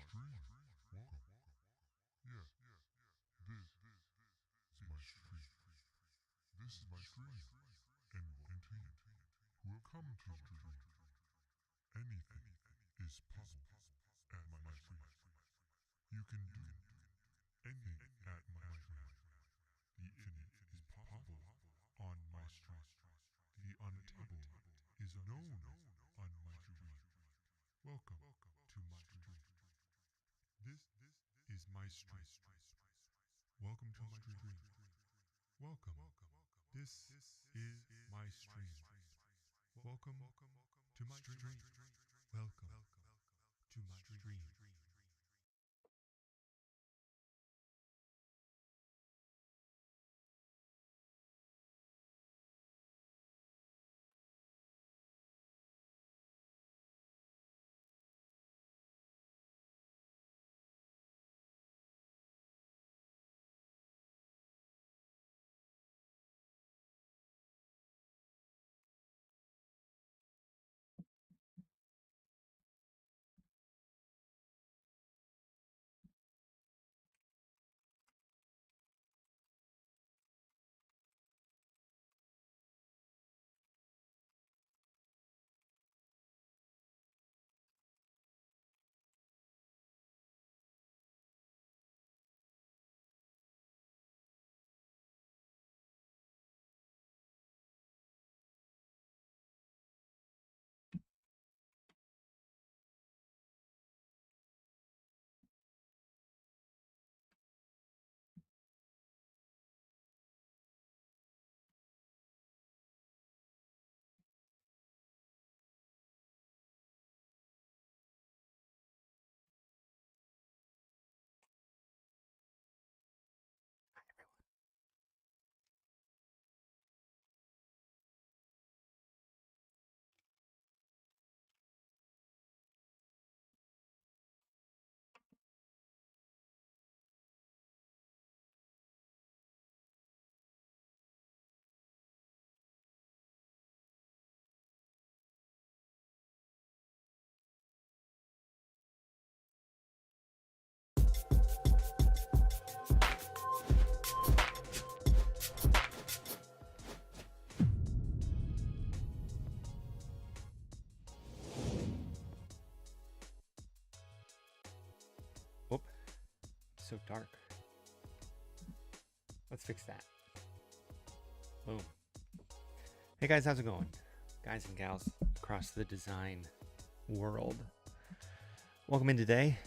stream. Welcome. Yeah, this is my stream. This is my stream. And welcome to who have come to stream. Anything is possible at my stream. You can do anything at my stream. The infinite is possible on my stream. The unattainable is known on my stream. Welcome to my stream. This is my stream. Welcome to my stream. Welcome. This is my stream. Welcome to my stream. Welcome to my stream. Whoop. So dark. Let's fix that. Boom. Hey guys, how's it going? Guys and gals across the design world. Welcome in today.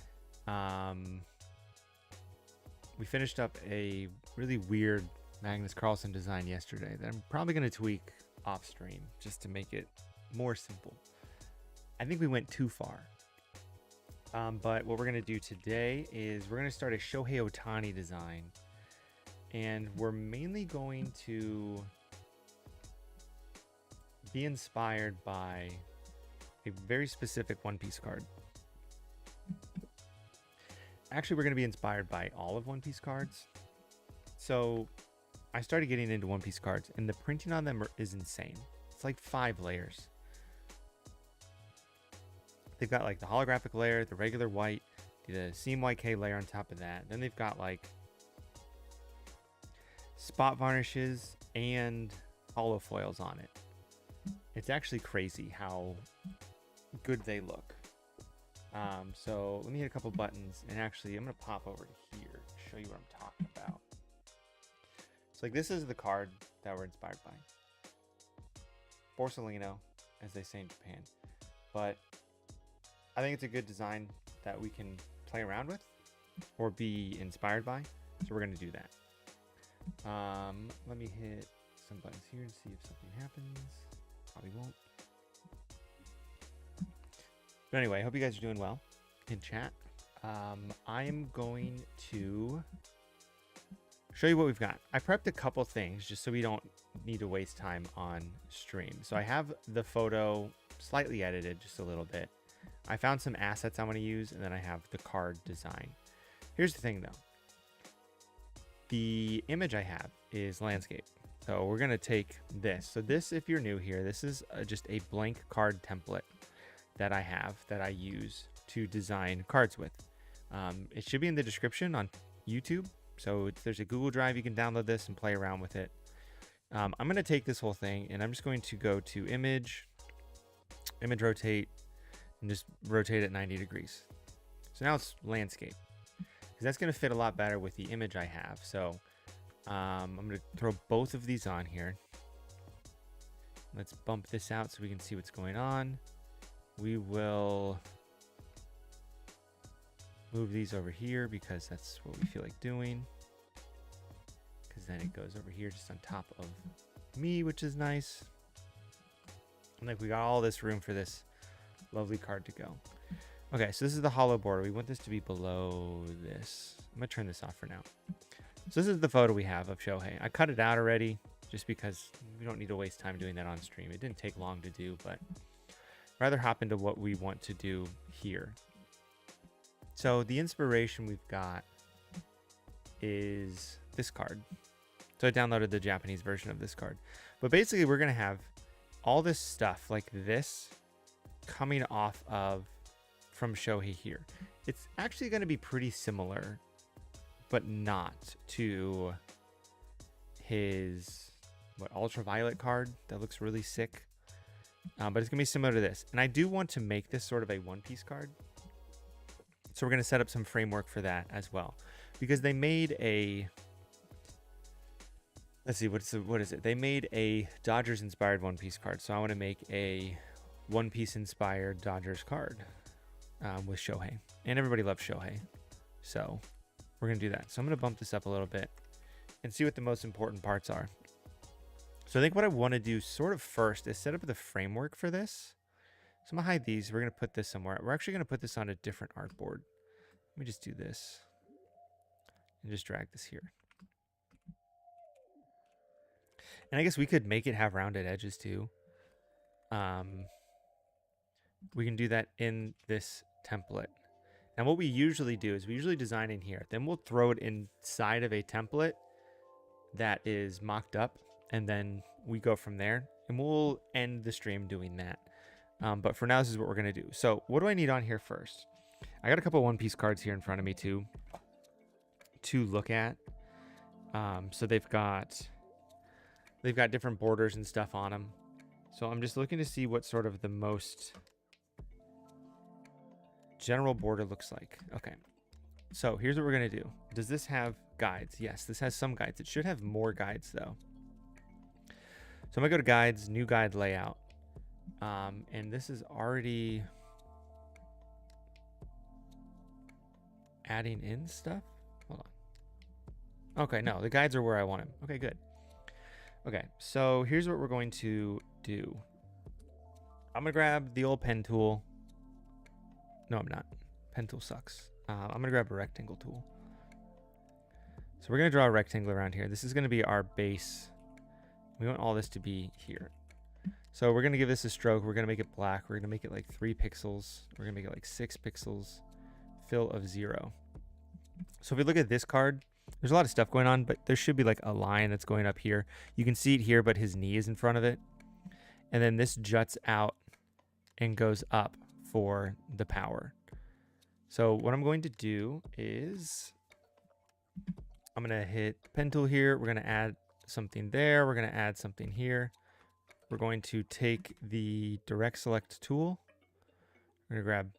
We finished up a really weird Magnus Carlsen design yesterday that I'm probably going to tweak off stream just to make it more simple. I think we went too far. But what we're going to do today is we're going to start a Shohei Ohtani design. And we're mainly going to be inspired by a very specific One Piece card. Actually, we're going to be inspired by all of One Piece cards. So I started getting into One Piece cards, and the printing on them is insane. It's like 5 layers. They've got like the holographic layer, the regular white, the CMYK layer on top of that. Then they've got like spot varnishes and holo foils on it. It's actually crazy how good they look. So let me hit a couple buttons, and actually I'm going to pop over to here to show you what I'm talking about. So like this is the card that we're inspired by. Borsalino, as they say in Japan. But I think it's a good design that we can play around with or be inspired by. So we're going to do that. Let me hit some buttons here to see if something happens. Probably won't. But anyway, I hope you guys are doing well in chat. I am going to show you what we've got. I prepped a couple things just so we don't need to waste time on stream. So I have the photo slightly edited just a little bit. I found some assets I want to use, and then I have the card design. Here's the thing though. The image I have is landscape. So we're going to take this. So this, if you're new here, this is just a blank card template that I have that I use to design cards with. It should be in the description on YouTube. So there's a Google Drive. You can download this and play around with it. I'm going to take this whole thing and I'm just going to go to image rotate, and just rotate it 90 degrees. So now it's landscape, because that's going to fit a lot better with the image I have. So I'm going to throw both of these on here. Let's bump this out so we can see what's going on. We will move these over here because that's what we feel like doing. Because then it goes over here just on top of me, which is nice. And like we got all this room for this lovely card to go. Okay, so this is the hollow border. We want this to be below this. I'm going to turn this off for now. So this is the photo we have of Shohei. I cut it out already just because we don't need to waste time doing that on stream. It didn't take long to do, but rather hop into what we want to do here. So the inspiration we've got is this card. So I downloaded the Japanese version of this card. But basically we're going to have all this stuff like this coming off of from Shohei here. It's actually going to be pretty similar, but not to his ultraviolet card that looks really sick. But it's gonna be similar to this, and I do want to make this sort of a one-piece card, so we're gonna set up some framework for that as well, because they made a, let's see, what is it? They made a Dodgers inspired one-piece card, so I want to make a one-piece inspired Dodgers card with Shohei, and everybody loves Shohei, so we're gonna do that. So I'm gonna bump this up a little bit and see what the most important parts are. So I think what I want to do sort of first is set up the framework for this. So I'm going to hide these. We're going to put this somewhere. We're actually going to put this on a different artboard. Let me just do this and just drag this here. And I guess we could make it have rounded edges too. We can do that in this template. And what we usually do is we usually design in here. Then we'll throw it inside of a template that is mocked up. And then we go from there, and we'll end the stream doing that. But for now, this is what we're going to do. So what do I need on here first? I got a couple one-piece cards here in front of me too to look at. So they've got different borders and stuff on them. So I'm just looking to see what sort of the most general border looks like. Okay. So here's what we're going to do. Does this have guides? Yes, this has some guides. It should have more guides though. So I'm gonna go to guides, new guide layout. And this is already adding in stuff. Hold on. Okay, no, the guides are where I want them. Okay, good. Okay, so here's what we're going to do. I'm gonna grab the old pen tool. No, I'm not. Pen tool sucks. I'm gonna grab a rectangle tool. So we're gonna draw a rectangle around here. This is gonna be our base. We want all this to be here. So we're going to give this a stroke. We're going to make it black. We're going to make it like 3 pixels. We're going to make it like 6 pixels. Fill of 0. So if we look at this card, there's a lot of stuff going on, but there should be like a line that's going up here. You can see it here, but his knee is in front of it. And then this juts out and goes up for the power. So what I'm going to do is I'm going to hit pen tool here. We're going to add something there. We're going to add something here. We're going to take the direct select tool. We're going to grab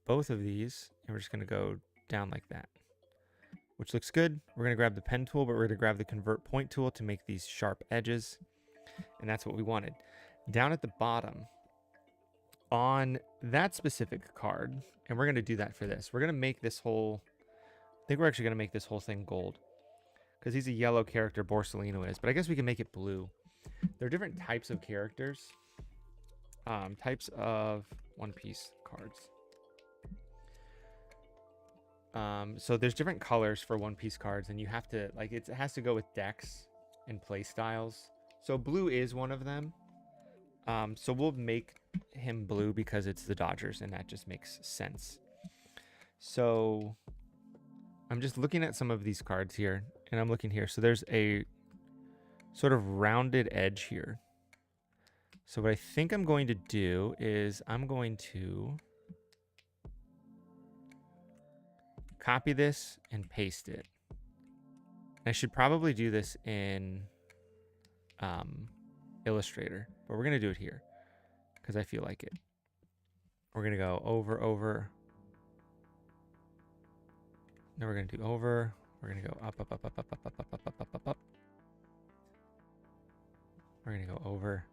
both of these and we're just going to go down like that, which looks good. We're going to grab the pen tool, but we're going to grab the convert point tool to make these sharp edges. And that's what we wanted. Down at the bottom on that specific card, and we're going to do that for this. We're going to make this whole, I think we're actually going to make this whole thing gold. Because he's a yellow character, Borsalino is. But I guess we can make it blue. There are different types of characters. Types of One-Piece cards. So there's different colors for One-Piece cards. And you have to, like, it has to go with decks and play styles. So blue is one of them. So we'll make him blue because it's the Dodgers. And that just makes sense. So I'm just looking at some of these cards here. And I'm looking here. So there's a sort of rounded edge here. So what I think I'm going to do is I'm going to copy this and paste it. I should probably do this in Illustrator, but we're going to do it here because I feel like it. We're going to go over, over. Then we're going to do over. We're going to go up, up, up, up, up, up, up, up, up, up, up, up, up. We're going to go over.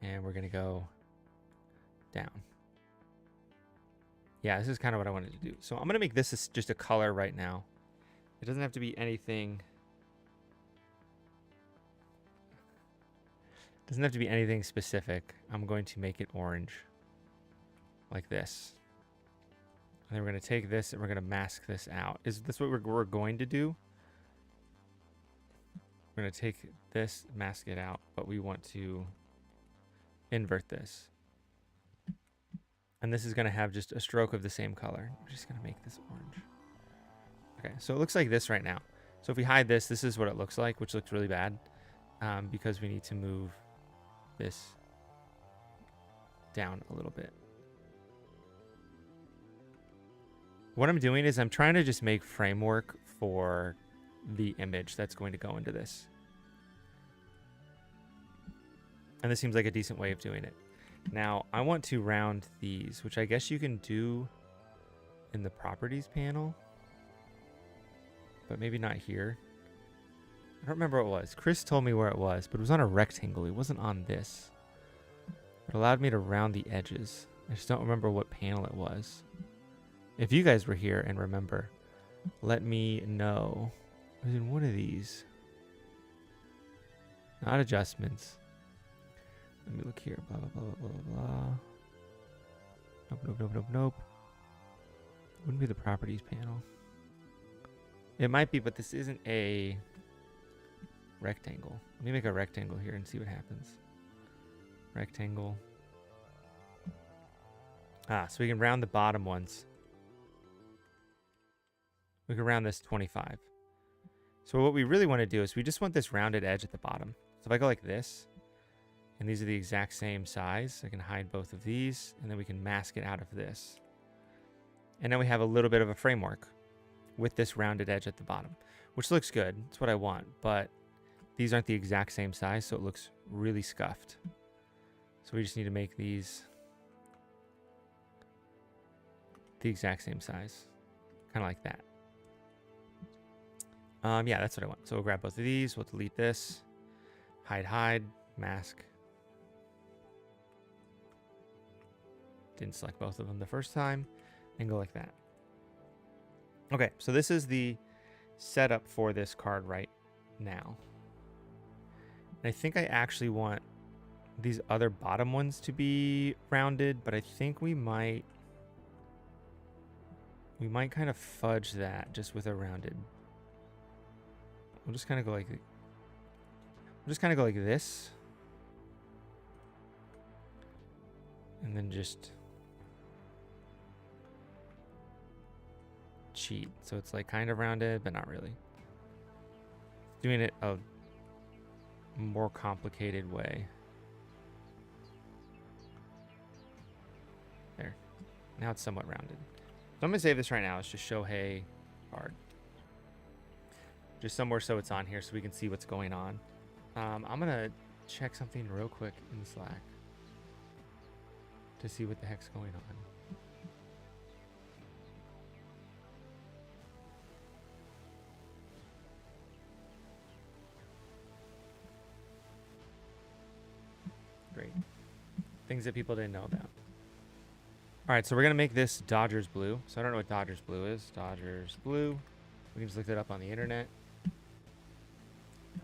And we're going to go down. Yeah, this is kind of what I wanted to do. So I'm going to make this just a color right now. It doesn't have to be anything. It doesn't have to be anything specific. I'm going to make it orange. Like this. And then we're going to take this and we're going to mask this out. Is this what we're going to do? We're going to take this, mask it out, but we want to invert this. And this is going to have just a stroke of the same color. I'm just going to make this orange. Okay, so it looks like this right now. So if we hide this, this is what it looks like, which looks really bad because we need to move this down a little bit. What I'm doing is I'm trying to just make framework for the image that's going to go into this. And this seems like a decent way of doing it. Now, I want to round these, which I guess you can do in the properties panel, but maybe not here. I don't remember what it was. Chris told me where it was, but it was on a rectangle. It wasn't on this. It allowed me to round the edges. I just don't remember what panel it was. If you guys were here and remember, let me know. It was in one of these. Not adjustments. Let me look here. Blah, blah, blah, blah, blah, blah. Nope, nope, nope, nope, nope. Wouldn't be the properties panel. It might be, but this isn't a rectangle. Let me make a rectangle here and see what happens. Rectangle. Ah, so we can round the bottom ones. We can round this 25. So what we really want to do is we just want this rounded edge at the bottom. So if I go like this, and these are the exact same size, I can hide both of these, and then we can mask it out of this. And then we have a little bit of a framework with this rounded edge at the bottom, which looks good. That's what I want, but these aren't the exact same size, so it looks really scuffed. So we just need to make these the exact same size, kind of like that. Yeah, that's what I want. So we'll grab both of these. We'll delete this. Hide, mask. Didn't select both of them the first time. And go like that. Okay, so this is the setup for this card right now. And I think I actually want these other bottom ones to be rounded, but I think we might kind of fudge that just with a rounded. We'll just kind of go like this. And then just cheat. So it's like kind of rounded, but not really. Doing it a more complicated way. There. Now it's somewhat rounded. So I'm going to save this right now. It's just Shohei card. Just somewhere so it's on here so we can see what's going on. I'm going to check something real quick in Slack to see what the heck's going on. Great. Things that people didn't know about. All right, so we're going to make this Dodgers blue. So I don't know what Dodgers blue is. Dodgers blue. We can just look that up on the internet.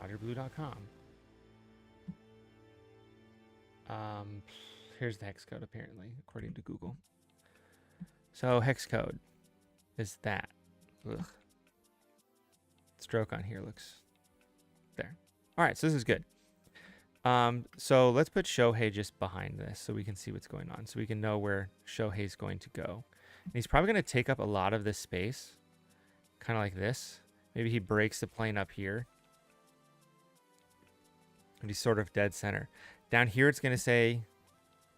DodgerBlue.com. Here's the hex code, apparently, according to Google. So hex code is that. Ugh. Stroke on here looks there. All right, so this is good. So let's put Shohei just behind this so we can see what's going on. So we can know where Shohei's going to go. And he's probably going to take up a lot of this space. Kind of like this. Maybe he breaks the plane up here. And he's sort of dead center. Down here it's going to say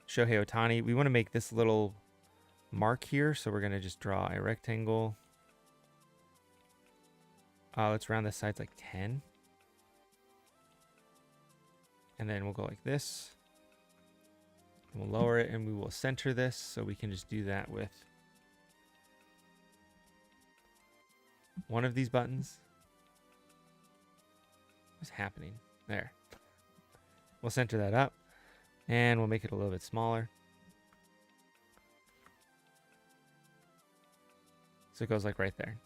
Shohei Ohtani. We want to make this little mark here. So we're going to just draw a rectangle. Let's round the sides like 10. And then we'll go like this. We'll lower it and we will center this. So we can just do that with one of these buttons. What's happening? There. We'll center that up and we'll make it a little bit smaller. So it goes like right there.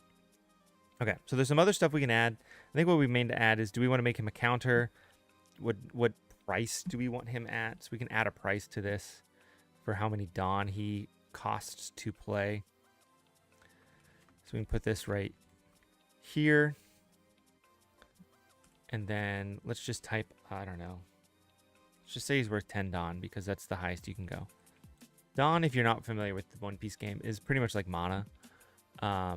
Okay, so there's some other stuff we can add. I think what we mean to add is, do we want to make him a counter? What price do we want him at? So we can add a price to this for how many Dawn he costs to play. So we can put this right here. And then let's just type, I don't know. Let's just say he's worth 10 Dawn because that's the highest you can go. Dawn, if you're not familiar with the One Piece game, is pretty much like mana. I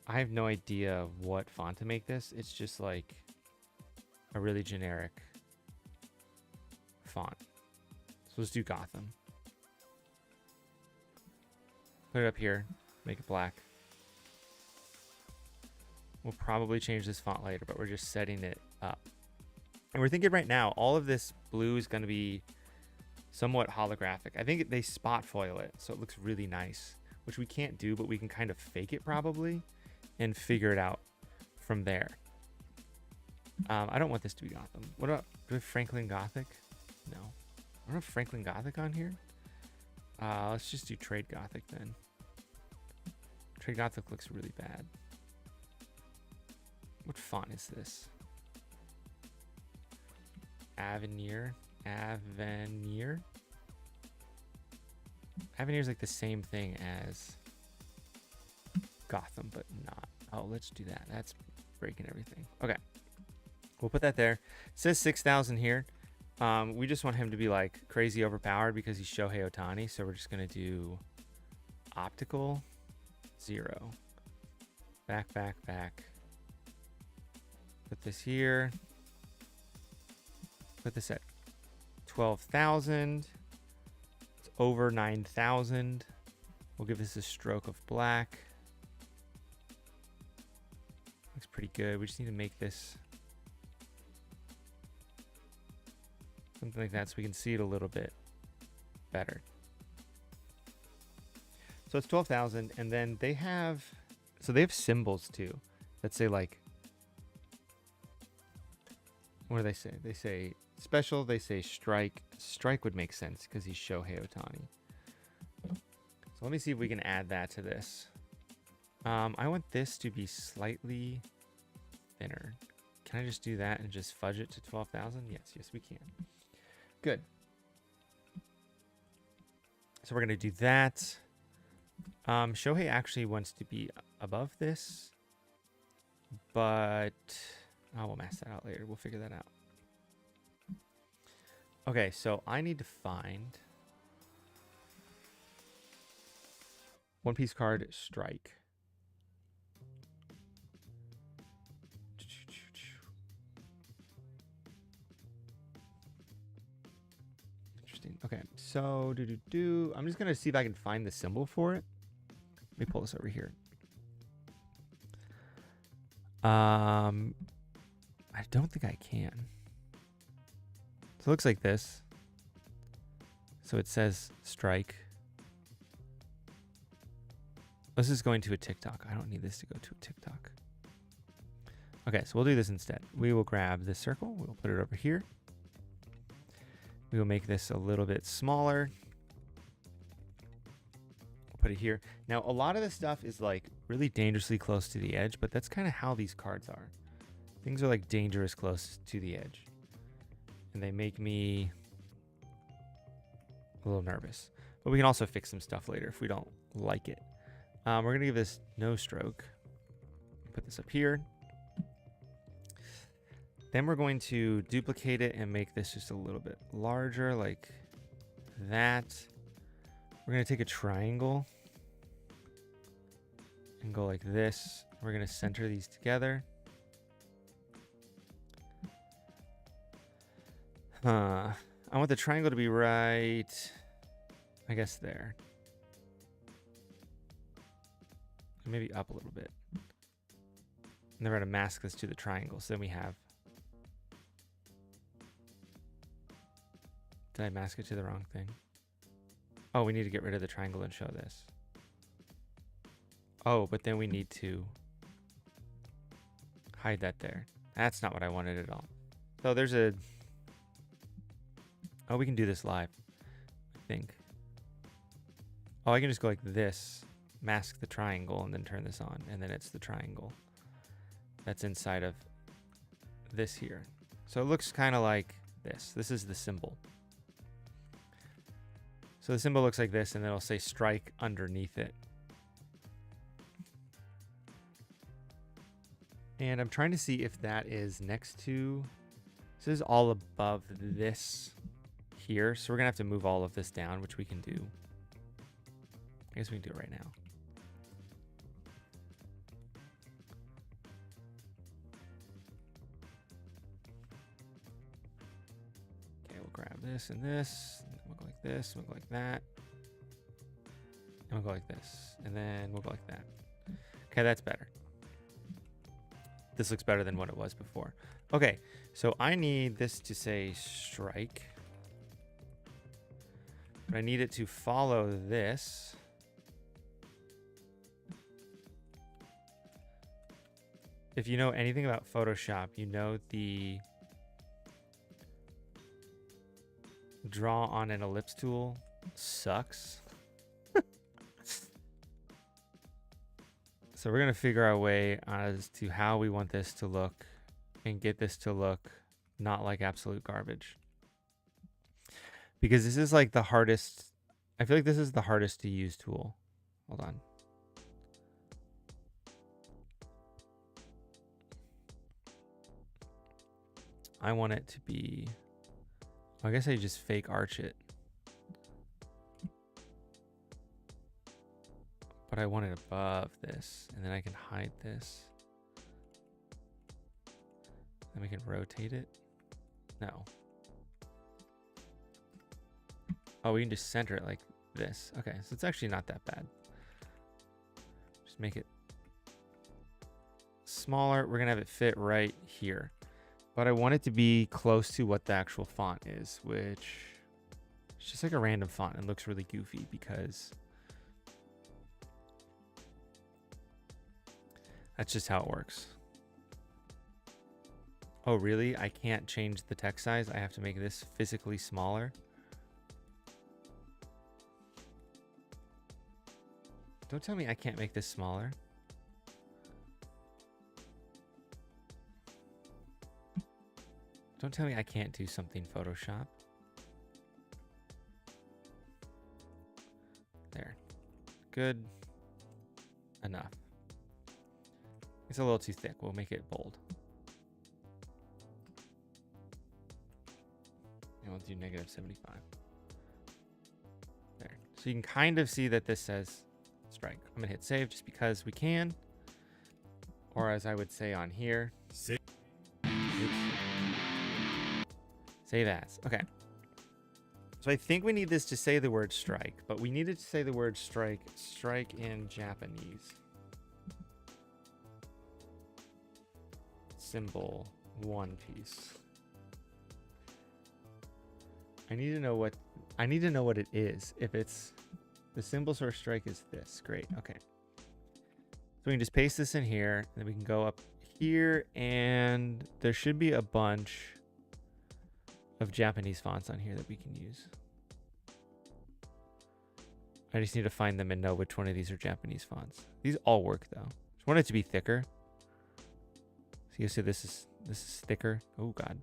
have no idea what font to make this. It's just like a really generic font. So let's do Gotham. Put it up here. Make it black. We'll probably change this font later, but we're just setting it up. And we're thinking right now, all of this blue is going to be somewhat holographic. I think they spot foil it, so it looks really nice, which we can't do, but we can kind of fake it probably and figure it out from there. I don't want this to be Gotham. What about, do we have Franklin Gothic? No. I don't have Franklin Gothic on here. Let's just do Trade Gothic then. Trade Gothic looks really bad. What font is this? Avenir. Avenir is like the same thing as Gotham, but not. Oh, let's do that. That's breaking everything. Okay. We'll put that there. It says 6,000 here. We just want him to be like crazy overpowered because he's Shohei Ohtani. So we're just going to do optical 0. Back, back, back. Put this here. Put this at 12,000. It's over 9,000. We'll give this a stroke of black. Looks pretty good. We just need to make this something like that so we can see it a little bit better. So it's 12,000, and then they have symbols too that say like, what do they say? They say special, they say strike. Strike would make sense because he's Shohei Ohtani. So let me see if we can add that to this. I want this to be slightly thinner. Can I just do that and just fudge it to 12,000? Yes, we can. Good. So we're going to do that. Shohei actually wants to be above this, but we'll mask that out later. We'll figure that out. Okay, so I need to find One Piece card strike. Interesting. Okay, so I'm just gonna see if I can find the symbol for it. Let me pull this over here. I don't think I can. So it looks like this. So it says strike. This is going to a TikTok. I don't need this to go to a TikTok. Okay, so we'll do this instead. We will grab this circle. We'll put it over here. We will make this a little bit smaller. We'll put it here. Now, a lot of this stuff is like really dangerously close to the edge, but that's kind of how these cards are. Things are like dangerous close to the edge. And they make me a little nervous. But we can also fix some stuff later if we don't like it. We're going to give this no stroke. Put this up here. Then we're going to duplicate it and make this just a little bit larger like that. We're going to take a triangle and go like this. We're going to center these together. I want the triangle to be right, I guess there. Maybe up a little bit. And then we're going to mask this to the triangle. So then we have... Did I mask it to the wrong thing? Oh, we need to get rid of the triangle and show this. Oh, but then we need to hide that there. That's not what I wanted at all. So there's a... Oh, we can do this live, I think. Oh, I can just go like this, mask the triangle, and then turn this on. And then it's the triangle that's inside of this here. So it looks kind of like this. This is the symbol. So the symbol looks like this, and then it'll say strike underneath it. And I'm trying to see if that is next to... This is all above this here. So we're going to have to move all of this down, which we can do. I guess we can do it right now. Okay, we'll grab this and this. And we'll go like this. We'll go like that. And we'll go like this. And then we'll go like that. Okay, that's better. This looks better than what it was before. Okay, so I need this to say strike. But I need it to follow this. If you know anything about Photoshop, you know the draw on an ellipse tool sucks. So we're going to figure our way as to how we want this to look and get this to look not like absolute garbage. Because this is like the hardest, I feel like this is the hardest to use tool. Hold on. I want it to be, I guess I just fake arch it. But I want it above this, and then I can hide this. Then we can rotate it. No. Oh, we can just center it like this. Okay, so it's actually not that bad. Just make it smaller. We're gonna have it fit right here. But I want it to be close to what the actual font is, which is just like a random font and looks really goofy because that's just how it works. Oh, really? I can't change the text size? I have to make this physically smaller? Don't tell me I can't make this smaller. Don't tell me I can't do something Photoshop. There. Good enough. It's a little too thick. We'll make it bold. And we'll do -75. There. So you can kind of see that this says strike. I'm going to hit save just because we can. Or as I would say on here. Save as. Okay. So I think we need this to say the word strike, but we needed to say the word strike in Japanese. Symbol One Piece. I need to know what it is. If it's the symbol for strike is this. Great. Okay. So we can just paste this in here, and then we can go up here, and there should be a bunch of Japanese fonts on here that we can use. I just need to find them and know which one of these are Japanese fonts. These all work though. Just want it to be thicker. So you see this is thicker. Oh god.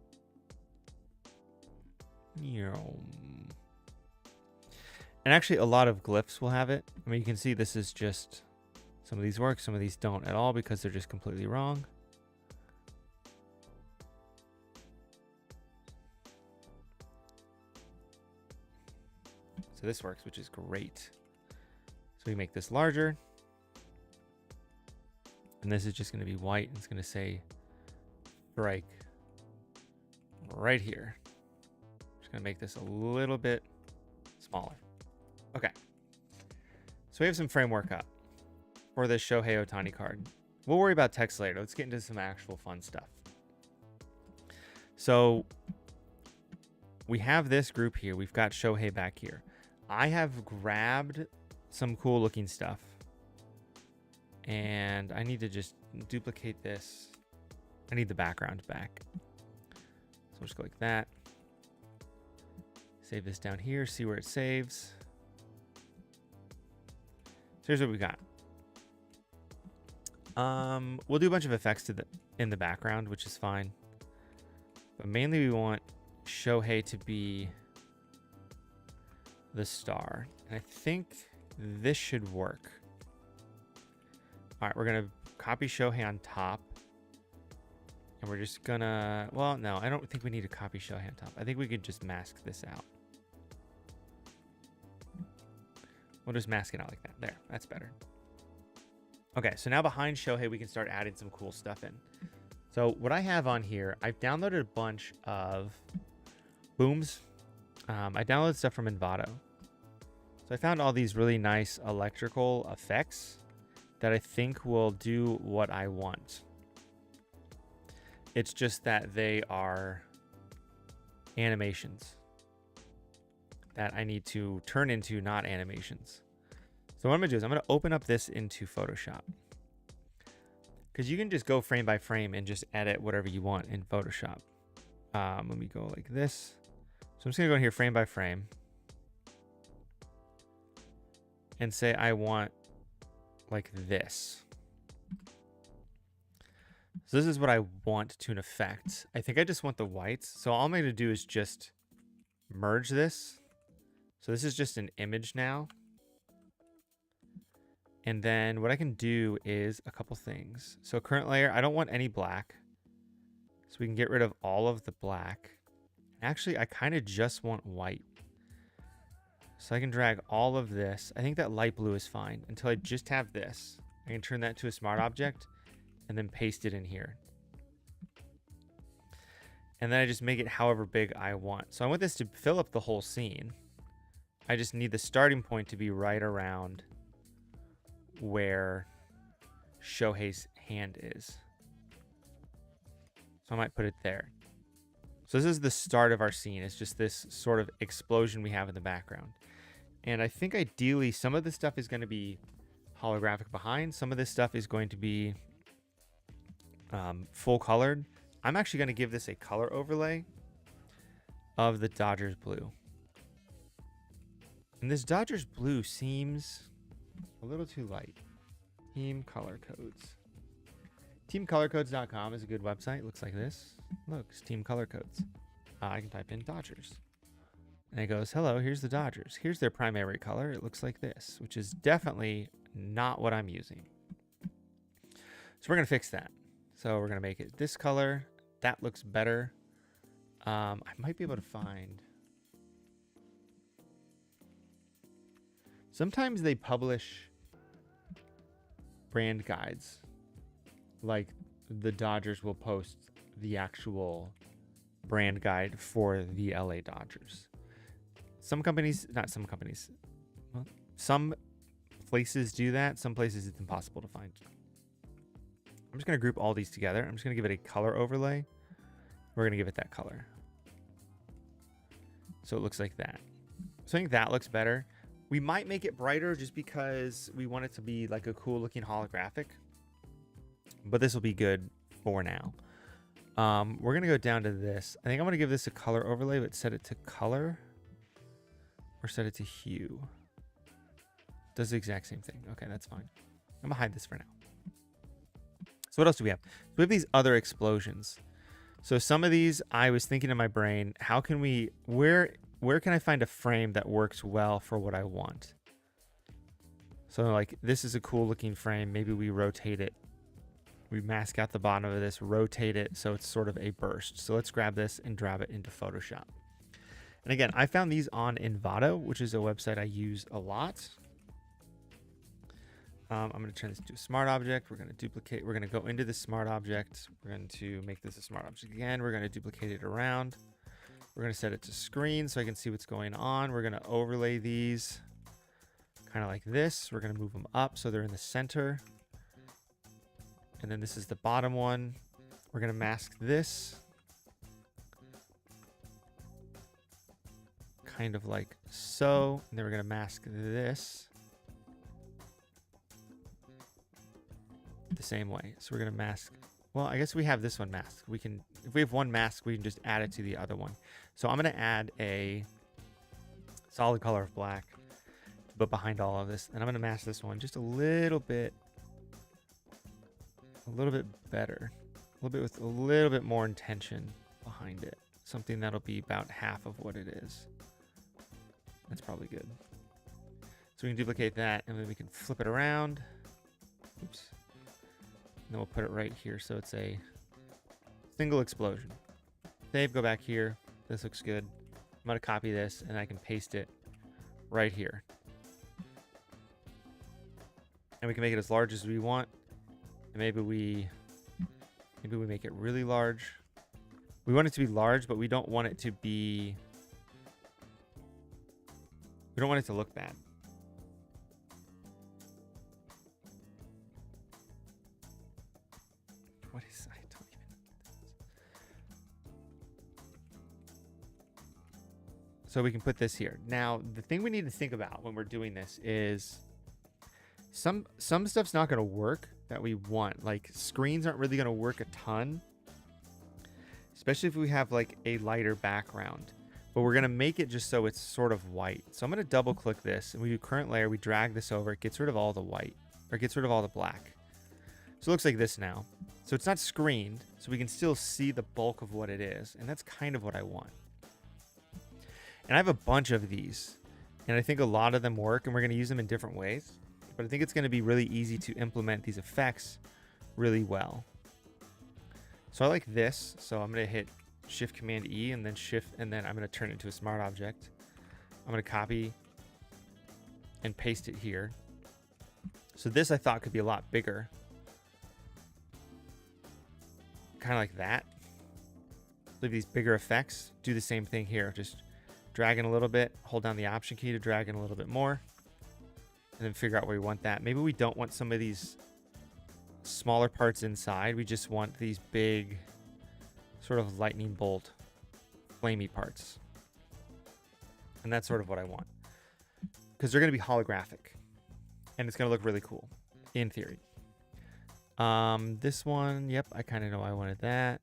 And actually a lot of glyphs will have it. I mean, you can see this is just, some of these work, some of these don't at all because they're just completely wrong. So this works, which is great. So we make this larger. And this is just going to be white. And it's going to say strike right here. Just going to make this a little bit smaller. Okay. So we have some framework up for this Shohei Ohtani card. we'll worry about text later. Let's get into some actual fun stuff. So we have this group here. We've got Shohei back here. I have grabbed some cool looking stuff. And I need to just duplicate this. I need the background back. So we'll just go like that. Save this down here, see where it saves. So here's what we got. We'll do a bunch of effects in the background, which is fine. But mainly we want Shohei to be the star. And I think this should work. All right, we're going to copy Shohei on top. And we're just going to... Well, no, I don't think we need to copy Shohei on top. I think we could just mask this out. We'll just mask it out like that. There, that's better. Okay, so now behind Shohei, we can start adding some cool stuff in. So what I have on here, I've downloaded a bunch of booms. I downloaded stuff from Envato. So I found all these really nice electrical effects that I think will do what I want. It's just that they are animations that I need to turn into not animations. So what I'm gonna do is I'm gonna open up this into Photoshop, because you can just go frame by frame and just edit whatever you want in Photoshop. Let me go like this. So I'm just gonna go in here frame by frame and say I want like this. So this is what I want to an effect. I think I just want the whites. So all I'm going to do is just merge this. So this is just an image now. And then what I can do is a couple things. So current layer, I don't want any black. So we can get rid of all of the black. Actually, I kind of just want white. So I can drag all of this. I think that light blue is fine until I just have this. I can turn that to a smart object and then paste it in here. And then I just make it however big I want. So I want this to fill up the whole scene. I just need the starting point to be right around where Shohei's hand is. So I might put it there. So this is the start of our scene. It's just this sort of explosion we have in the background. And I think ideally some of this stuff is going to be holographic behind. Some of this stuff is going to be full colored. I'm actually going to give this a color overlay of the Dodgers blue. And this Dodgers blue seems a little too light. Team color codes. Teamcolorcodes.com is a good website. It looks like this. Look, it's Team Color Codes. I can type in Dodgers. And it goes, hello, here's the Dodgers. Here's their primary color. It looks like this, which is definitely not what I'm using. So we're going to fix that. So we're going to make it this color. That looks better. I might be able to find... Sometimes they publish brand guides. Like the Dodgers will post the actual brand guide for the LA Dodgers. Some companies, not some companies, well, some places do that. Some places it's impossible to find. I'm just going to group all these together. I'm just going to give it a color overlay. We're going to give it that color. So it looks like that. So I think that looks better. We might make it brighter just because we want it to be like a cool looking holographic. But this will be good for now. We're going to go down to this. I think I'm going to give this a color overlay, but set it to color. Or set it to hue. Does the exact same thing. Okay, that's fine. I'm going to hide this for now. So what else do we have? We have these other explosions. So some of these, I was thinking in my brain, how can we, where can I find a frame that works well for what I want? So like, this is a cool looking frame. Maybe we rotate it. We mask out the bottom of this, rotate it so it's sort of a burst. So let's grab this and drop it into Photoshop. And again, I found these on Envato, which is a website I use a lot. I'm going to turn this into a smart object. We're going to duplicate. We're going to go into the smart object. We're going to make this a smart object again. We're going to duplicate it around. We're going to set it to screen so I can see what's going on. We're going to overlay these kind of like this. We're going to move them up so they're in the center. And then this is the bottom one. We're going to mask this. Kind of like so. And then we're going to mask this the same way. So we're going to mask. Well, I guess we have this one masked. We can, if we have one mask, we can just add it to the other one. So I'm going to add a solid color of black, but behind all of this. And I'm going to mask this one just a little bit better. A little bit with a little bit more intention behind it. Something that'll be about half of what it is. That's probably good. So we can duplicate that, and then we can flip it around. Oops. And then we'll put it right here so it's a single explosion. Save, go back here. This looks good. I'm going to copy this, and I can paste it right here. And we can make it as large as we want. And maybe we make it really large. We want it to be large, but we don't want it to be... We don't want it to look bad. What is... I don't even know. So we can put this here. Now, the thing we need to think about when we're doing this is some stuff's not going to work that we want. Like, screens aren't really going to work a ton, especially if we have like a lighter background. But we're going to make it just so it's sort of white. So I'm going to double click this, and we do current layer. We drag this over. It gets rid of all the white, or it gets rid of all the black. So it looks like this now. So it's not screened, so we can still see the bulk of what it is. And that's kind of what I want. And I have a bunch of these, and I think a lot of them work, and we're going to use them in different ways. But I think it's going to be really easy to implement these effects really well. So I like this. So I'm going to hit Shift Command E and then Shift, and then I'm going to turn it into a smart object. I'm going to copy and paste it here. So this I thought could be a lot bigger. Kind of like that. Leave these bigger effects. Do the same thing here. Just drag in a little bit, hold down the Option key to drag in a little bit more, and then figure out where we want that. Maybe we don't want some of these smaller parts inside. We just want these big sort of lightning bolt flamey parts. And that's sort of what I want, because they're going to be holographic and it's going to look really cool in theory. This one, yep, I kind of know I wanted that.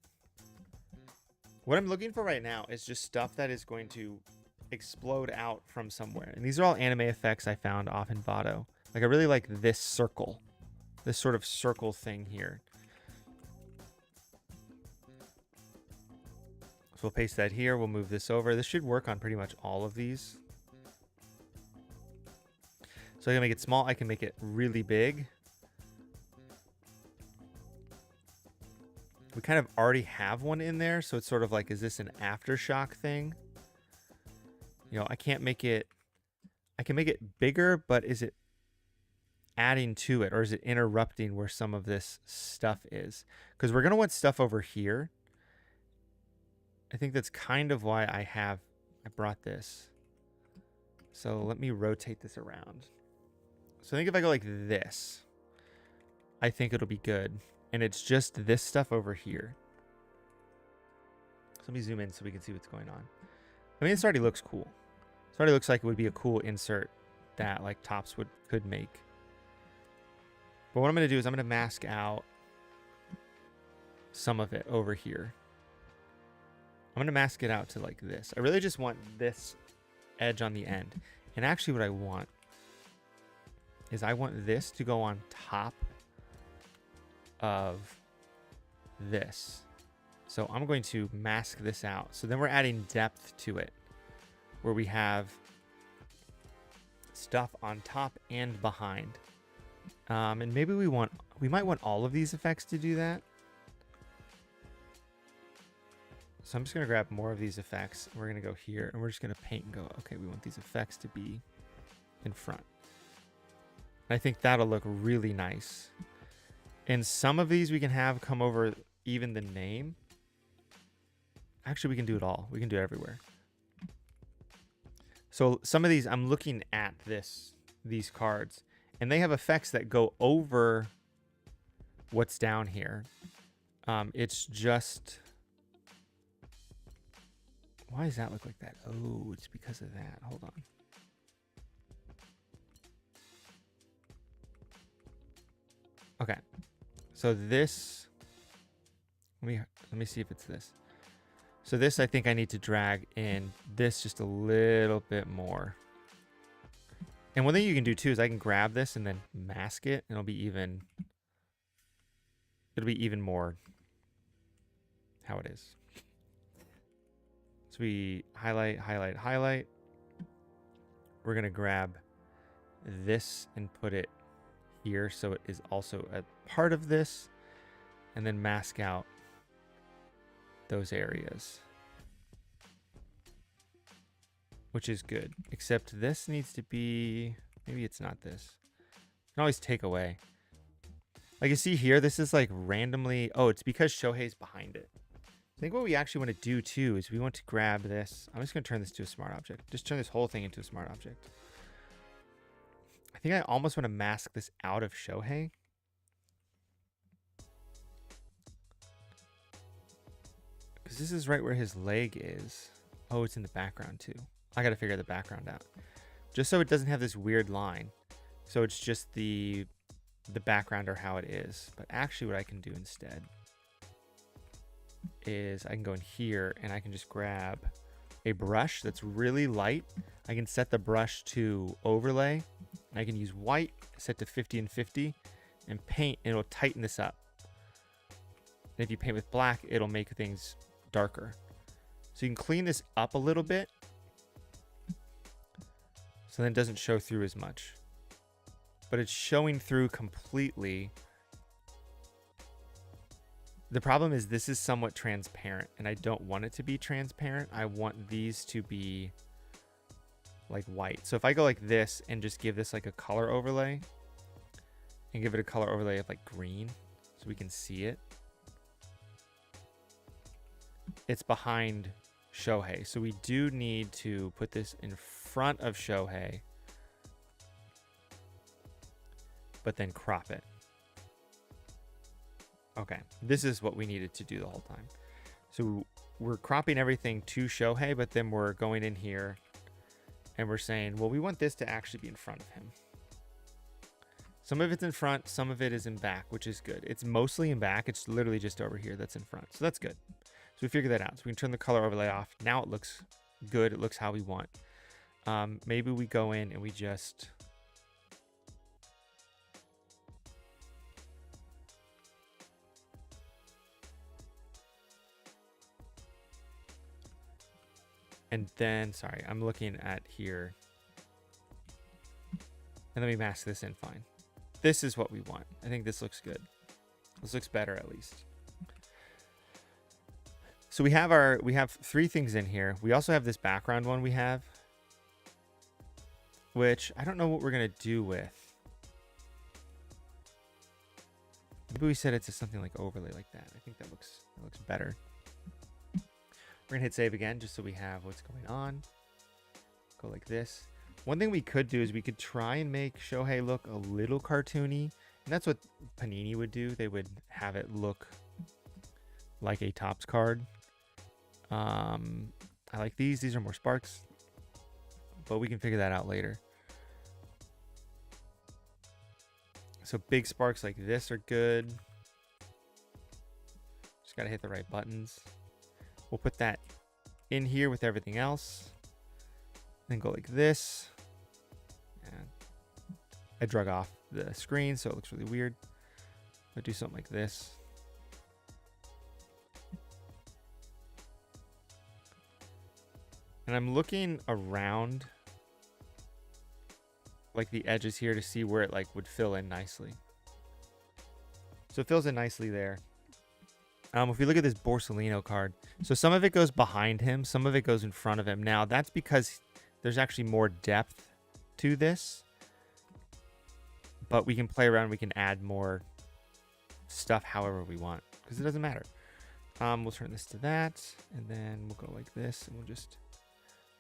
What I'm looking for right now is just stuff that is going to explode out from somewhere. And these are all anime effects I found off in Vado. Like, I really like this circle, this sort of circle thing here. So we'll paste that here. We'll move this over. This should work on pretty much all of these. So I can make it small. I can make it really big. We kind of already have one in there, so it's sort of like, is this an aftershock thing? You know, I can't make it... I can make it bigger, but is it adding to it, or is it interrupting where some of this stuff is? Because we're going to want stuff over here. I think that's kind of why I brought this. So let me rotate this around. So I think if I go like this, I think it'll be good. And it's just this stuff over here. So let me zoom in so we can see what's going on. I mean, this already looks cool. This already looks like it would be a cool insert that like Tops could make. But what I'm going to do is I'm going to mask out some of it over here. I'm going to mask it out to like this. I really just want this edge on the end. And actually what I want is I want this to go on top of this. So I'm going to mask this out. So then we're adding depth to it, where we have stuff on top and behind. And maybe we might want all of these effects to do that. So I'm just going to grab more of these effects. We're going to go here, and we're just going to paint and go, okay, we want these effects to be in front. I think that'll look really nice. And some of these we can have come over even the name. Actually, we can do it all. We can do it everywhere. So some of these, I'm looking at these cards, and they have effects that go over what's down here. It's just... Why does that look like that? Oh, it's because of that. Hold on. Okay. So this... Let me see if it's this. So this, I think I need to drag in this just a little bit more. And one thing you can do too is I can grab this and then mask it, and it'll be even more how it is. So we highlight, highlight, highlight. We're gonna grab this and put it here so it is also a part of this, and then mask out those areas, which is good, except this needs to be, maybe it's not this. You can always take away. Like you see here, this is like randomly, oh, it's because Shohei's behind it. I think what we actually want to do too is we want to grab this. I'm just going to turn this to a smart object. Just turn this whole thing into a smart object. I think I almost want to mask this out of Shohei. Because this is right where his leg is. Oh, it's in the background too. I got to figure the background out. Just so it doesn't have this weird line. So it's just the background or how it is. But actually what I can do instead is I can go in here and I can just grab a brush that's really light. I can set the brush to overlay. And I can use white, set to 50 and 50, and paint, and it'll tighten this up. And if you paint with black, it'll make things darker. So you can clean this up a little bit so then it doesn't show through as much. But it's showing through completely. The problem is this is somewhat transparent, and I don't want it to be transparent. I want these to be like white. So if I go like this and just give this like a color overlay and give it a color overlay of like green so we can see it. It's behind Shohei. So we do need to put this in front of Shohei, but then crop it. Okay, this is what we needed to do the whole time. So we're cropping everything to Shohei, but then we're going in here and we're saying, well, we want this to actually be in front of him. Some of it's in front, some of it is in back, which is good. It's mostly in back. It's literally just over here that's in front. So that's good. So we figured that out. So we can turn the color overlay off. Now it looks good. It looks how we want. Maybe we go in and we just... And then, sorry, I'm looking at here. And let me mask this in fine. This is what we want. I think this looks good. This looks better at least. So we have 3 things in here. We also have this background one we have, which I don't know what we're gonna do with. Maybe we set it to something like overlay like that. I think that looks better. We're gonna hit save again just so we have what's going on. Go like this. One thing we could do is we could try and make Shohei look a little cartoony. And that's what Panini would do. They would have it look like a Topps card. I like these. These are more sparks. But we can figure that out later. So big sparks like this are good. Just gotta hit the right buttons. We'll put that in here with everything else. Then go like this. And I drug off the screen, so it looks really weird. I'll do something like this. And I'm looking around like the edges here to see where it like would fill in nicely. So it fills in nicely there. If we look at this Borsellino card, so some of it goes behind him, some of it goes in front of him. Now, that's because there's actually more depth to this. But we can play around, we can add more stuff however we want, because it doesn't matter. We'll turn this to that, and then we'll go like this, and we'll just...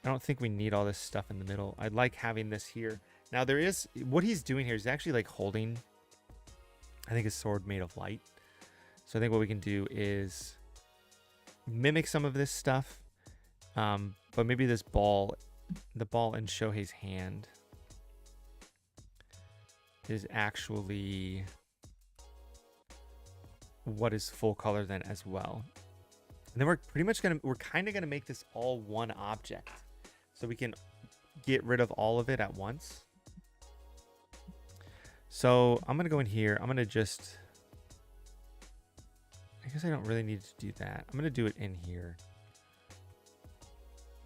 I don't think we need all this stuff in the middle. I like having this here. Now, there is... What he's doing here is actually like holding I think his sword made of light. So I think what we can do is mimic some of this stuff. But maybe this ball, the ball in Shohei's hand is actually what is full color then as well. And then we're kind of gonna make this all one object, so we can get rid of all of it at once. So I'm gonna go in here. I'm gonna just, I guess I don't really need to do that. I'm gonna do it in here.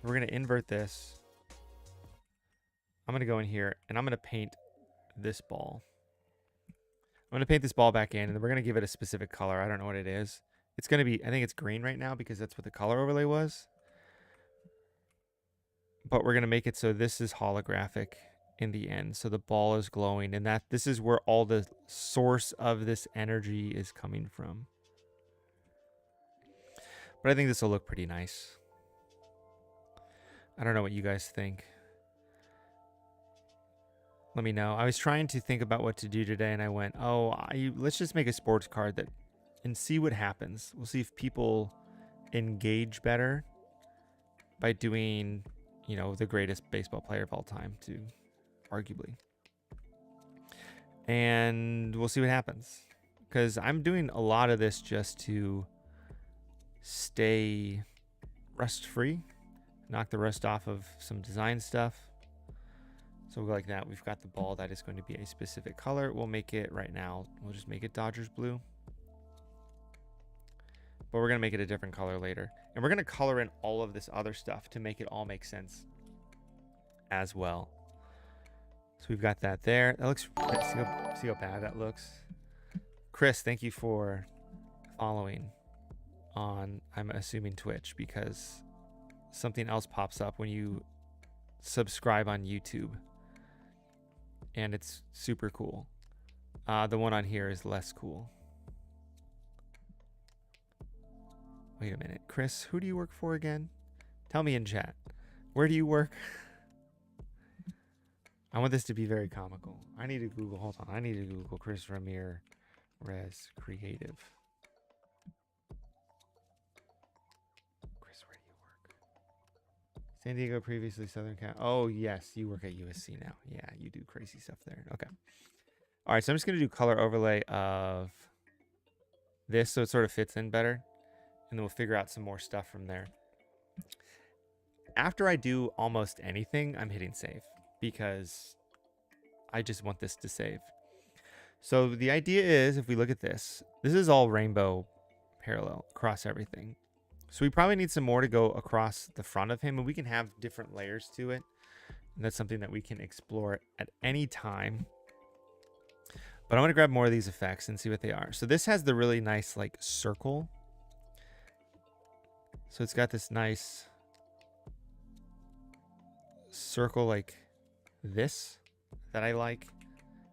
We're gonna invert this. I'm gonna go in here and I'm gonna paint this ball. I'm gonna paint this ball back in, and then we're gonna give it a specific color. I don't know what it is. It's gonna be, I think it's green right now because that's what the color overlay was. But we're gonna make it so this is holographic in the end. So the ball is glowing, and that this is where all the source of this energy is coming from. But I think this will look pretty nice. I don't know what you guys think. Let me know. I was trying to think about what to do today, and I went, oh, let's just make a sports card that, and see what happens. We'll see if people engage better by doing, you know, the greatest baseball player of all time, to arguably. And we'll see what happens. Because I'm doing a lot of this just to stay rust-free, knock the rust off of some design stuff. So we'll go like that. We've got the ball that is going to be a specific color. We'll make it right now. We'll just make it Dodgers blue. But we're going to make it a different color later. And we're going to color in all of this other stuff to make it all make sense as well. So we've got that there. That looks, see how bad that looks. Chris, thank you for following on, I'm assuming, Twitch, because something else pops up when you subscribe on YouTube. And it's super cool. The one on here is less cool. Wait a minute. Chris, who do you work for again? Tell me in chat. Where do you work? I want this to be very comical. I need to Google. Hold on. I need to Google Chris Ramirez Creative. Chris, where do you work? San Diego, previously Southern Cal. Oh, yes. You work at USC now. Yeah, you do crazy stuff there. Okay. All right. So I'm just going to do color overlay of this so it sort of fits in better. And then we'll figure out some more stuff from there. After I do almost anything, I'm hitting save because I just want this to save. So the idea is, if we look at this, this is all rainbow parallel across everything. So we probably need some more to go across the front of him, and we can have different layers to it. And that's something that we can explore at any time. But I want to grab more of these effects and see what they are. So this has the really nice like circle. So it's got this nice circle like this that I like.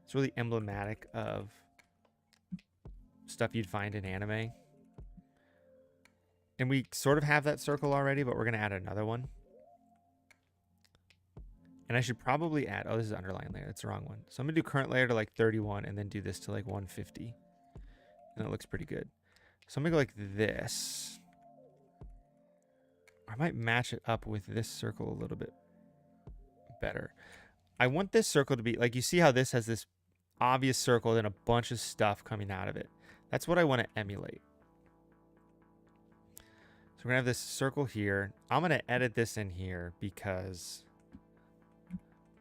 It's really emblematic of stuff you'd find in anime. And we sort of have that circle already, but we're going to add another one. And I should probably add, oh, this is underline layer. That's the wrong one. So I'm going to do current layer to like 31 and then do this to like 150. And it looks pretty good. So I'm going to go like this. I might match it up with this circle a little bit better. I want this circle to be like, you see how this has this obvious circle and a bunch of stuff coming out of it. That's what I want to emulate. So we're going to have this circle here. I'm going to edit this in here because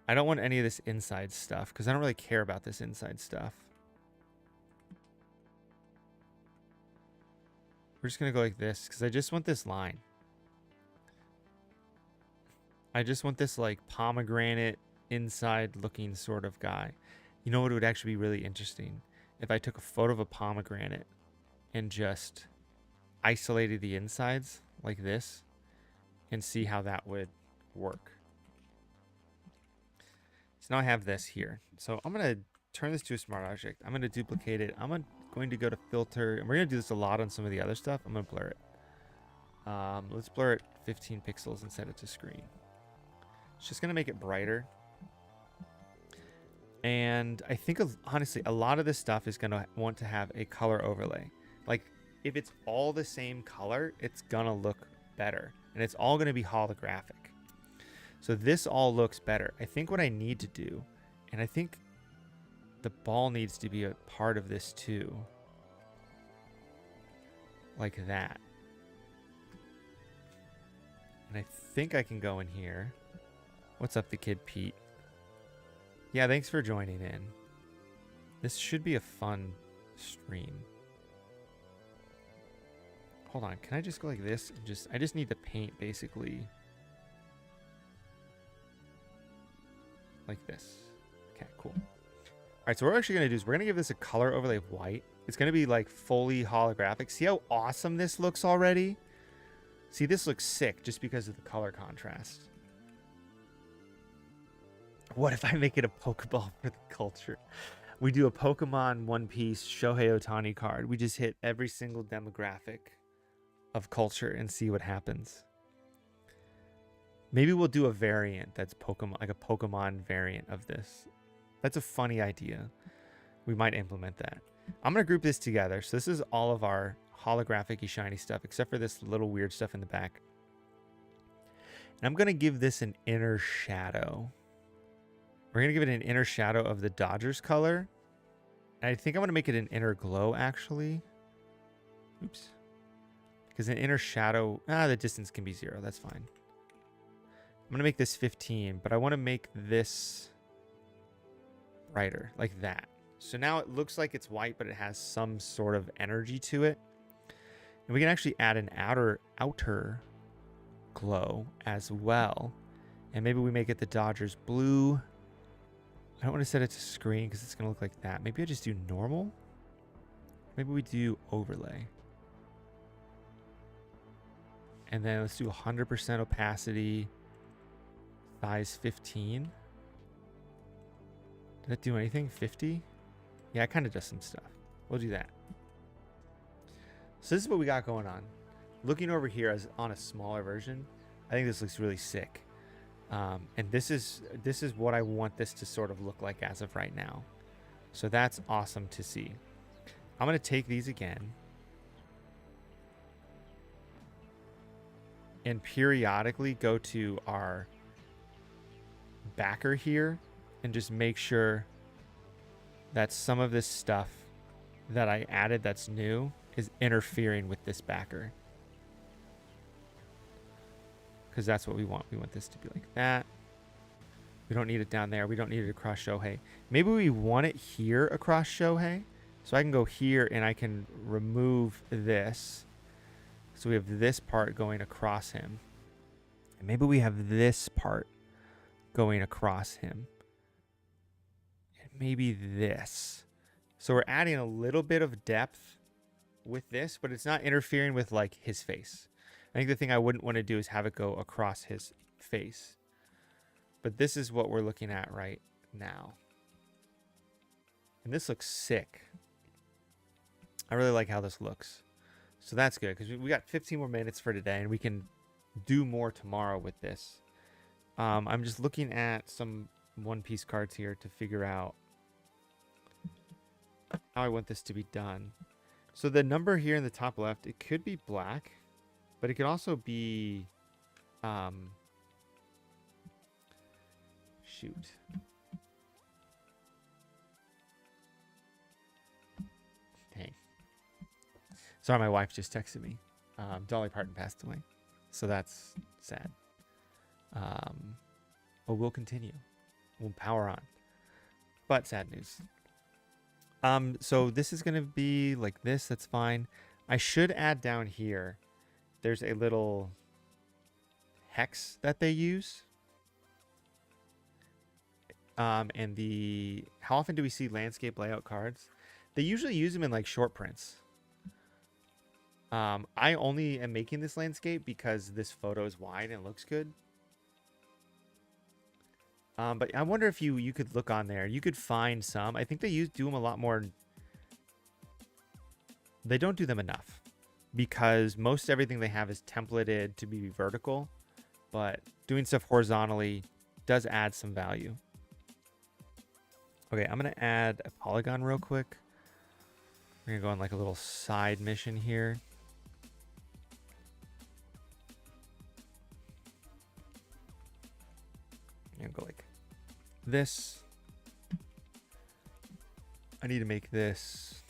I don't want any of this inside stuff because I don't really care about this inside stuff. We're just going to go like this because I just want this line. I just want this like pomegranate inside looking sort of guy. You know what would actually be really interesting? If I took a photo of a pomegranate and just isolated the insides like this and see how that would work. So now I have this here. So I'm going to turn this to a smart object. I'm going to duplicate it. I'm going to go to filter, and we're going to do this a lot on some of the other stuff. I'm going to blur it. Let's blur it 15 pixels and set it to screen. It's just going to make it brighter. And I think honestly, a lot of this stuff is going to want to have a color overlay. Like if it's all the same color, it's going to look better. And it's all going to be holographic. So this all looks better. I think what I need to do, and I think the ball needs to be a part of this too. Like that. And I think I can go in here. What's up, the kid Pete? Yeah, thanks for joining in. This should be a fun stream. Hold on, can I just go like this? And I just need to paint basically like this. Okay, cool. All right, so what we're actually gonna do is we're gonna give this a color overlay of white. It's gonna be like fully holographic. See how awesome this looks already? See, this looks sick just because of the color contrast. What if I make it a Pokeball for the culture? We do a Pokemon One Piece Shohei Ohtani card. We just hit every single demographic of culture and see what happens. Maybe we'll do a variant that's Pokemon, like a Pokemon variant of this. That's a funny idea. We might implement that. I'm going to group this together. So this is all of our holographic-y shiny stuff, except for this little weird stuff in the back. And I'm going to give this an inner shadow. We're going to give it an inner shadow of the Dodgers color. And I think I'm going to make it an inner glow, actually. Oops. Because an inner shadow... the distance can be 0. That's fine. I'm going to make this 15, but I want to make this brighter, like that. So now it looks like it's white, but it has some sort of energy to it. And we can actually add an outer glow as well. And maybe we make it the Dodgers blue. I don't want to set it to screen because it's going to look like that. Maybe I just do normal. Maybe we do overlay. And then let's do 100% opacity. Size 15. Did that do anything? 50? Yeah, it kind of does some stuff. We'll do that. So this is what we got going on. Looking over here as on a smaller version, I think this looks really sick. And this is what I want this to sort of look like as of right now. So that's awesome to see. I'm going to take these again. And periodically go to our backer here and just make sure that some of this stuff that I added that's new is interfering with this backer. Because that's what we want. We want this to be like that. We don't need it down there. We don't need it across Shohei. Maybe we want it here across Shohei. So I can go here and I can remove this. So we have this part going across him. And maybe we have this part going across him. And maybe this. So we're adding a little bit of depth with this, but it's not interfering with like his face. I think the thing I wouldn't want to do is have it go across his face. But this is what we're looking at right now. And this looks sick. I really like how this looks. So that's good because we got 15 more minutes for today and we can do more tomorrow with this. I'm just looking at some One Piece cards here to figure out how I want this to be done. So the number here in the top left, it could be black, but it could also be, shoot. Dang. Sorry, my wife just texted me. Dolly Parton passed away. So that's sad. But we'll continue. We'll power on. But sad news. So this is going to be like this. That's fine. I should add down here. There's a little hex that they use. And how often do we see landscape layout cards? They usually use them in like short prints. I only am making this landscape because this photo is wide and it looks good. But I wonder if you could look on there. You could find some. I think they do them a lot more. They don't do them enough because most everything they have is templated to be vertical, but doing stuff horizontally does add some value. Okay, I'm going to add a polygon real quick. We're going to go on like a little side mission here. I'm going to go like this. I need to make this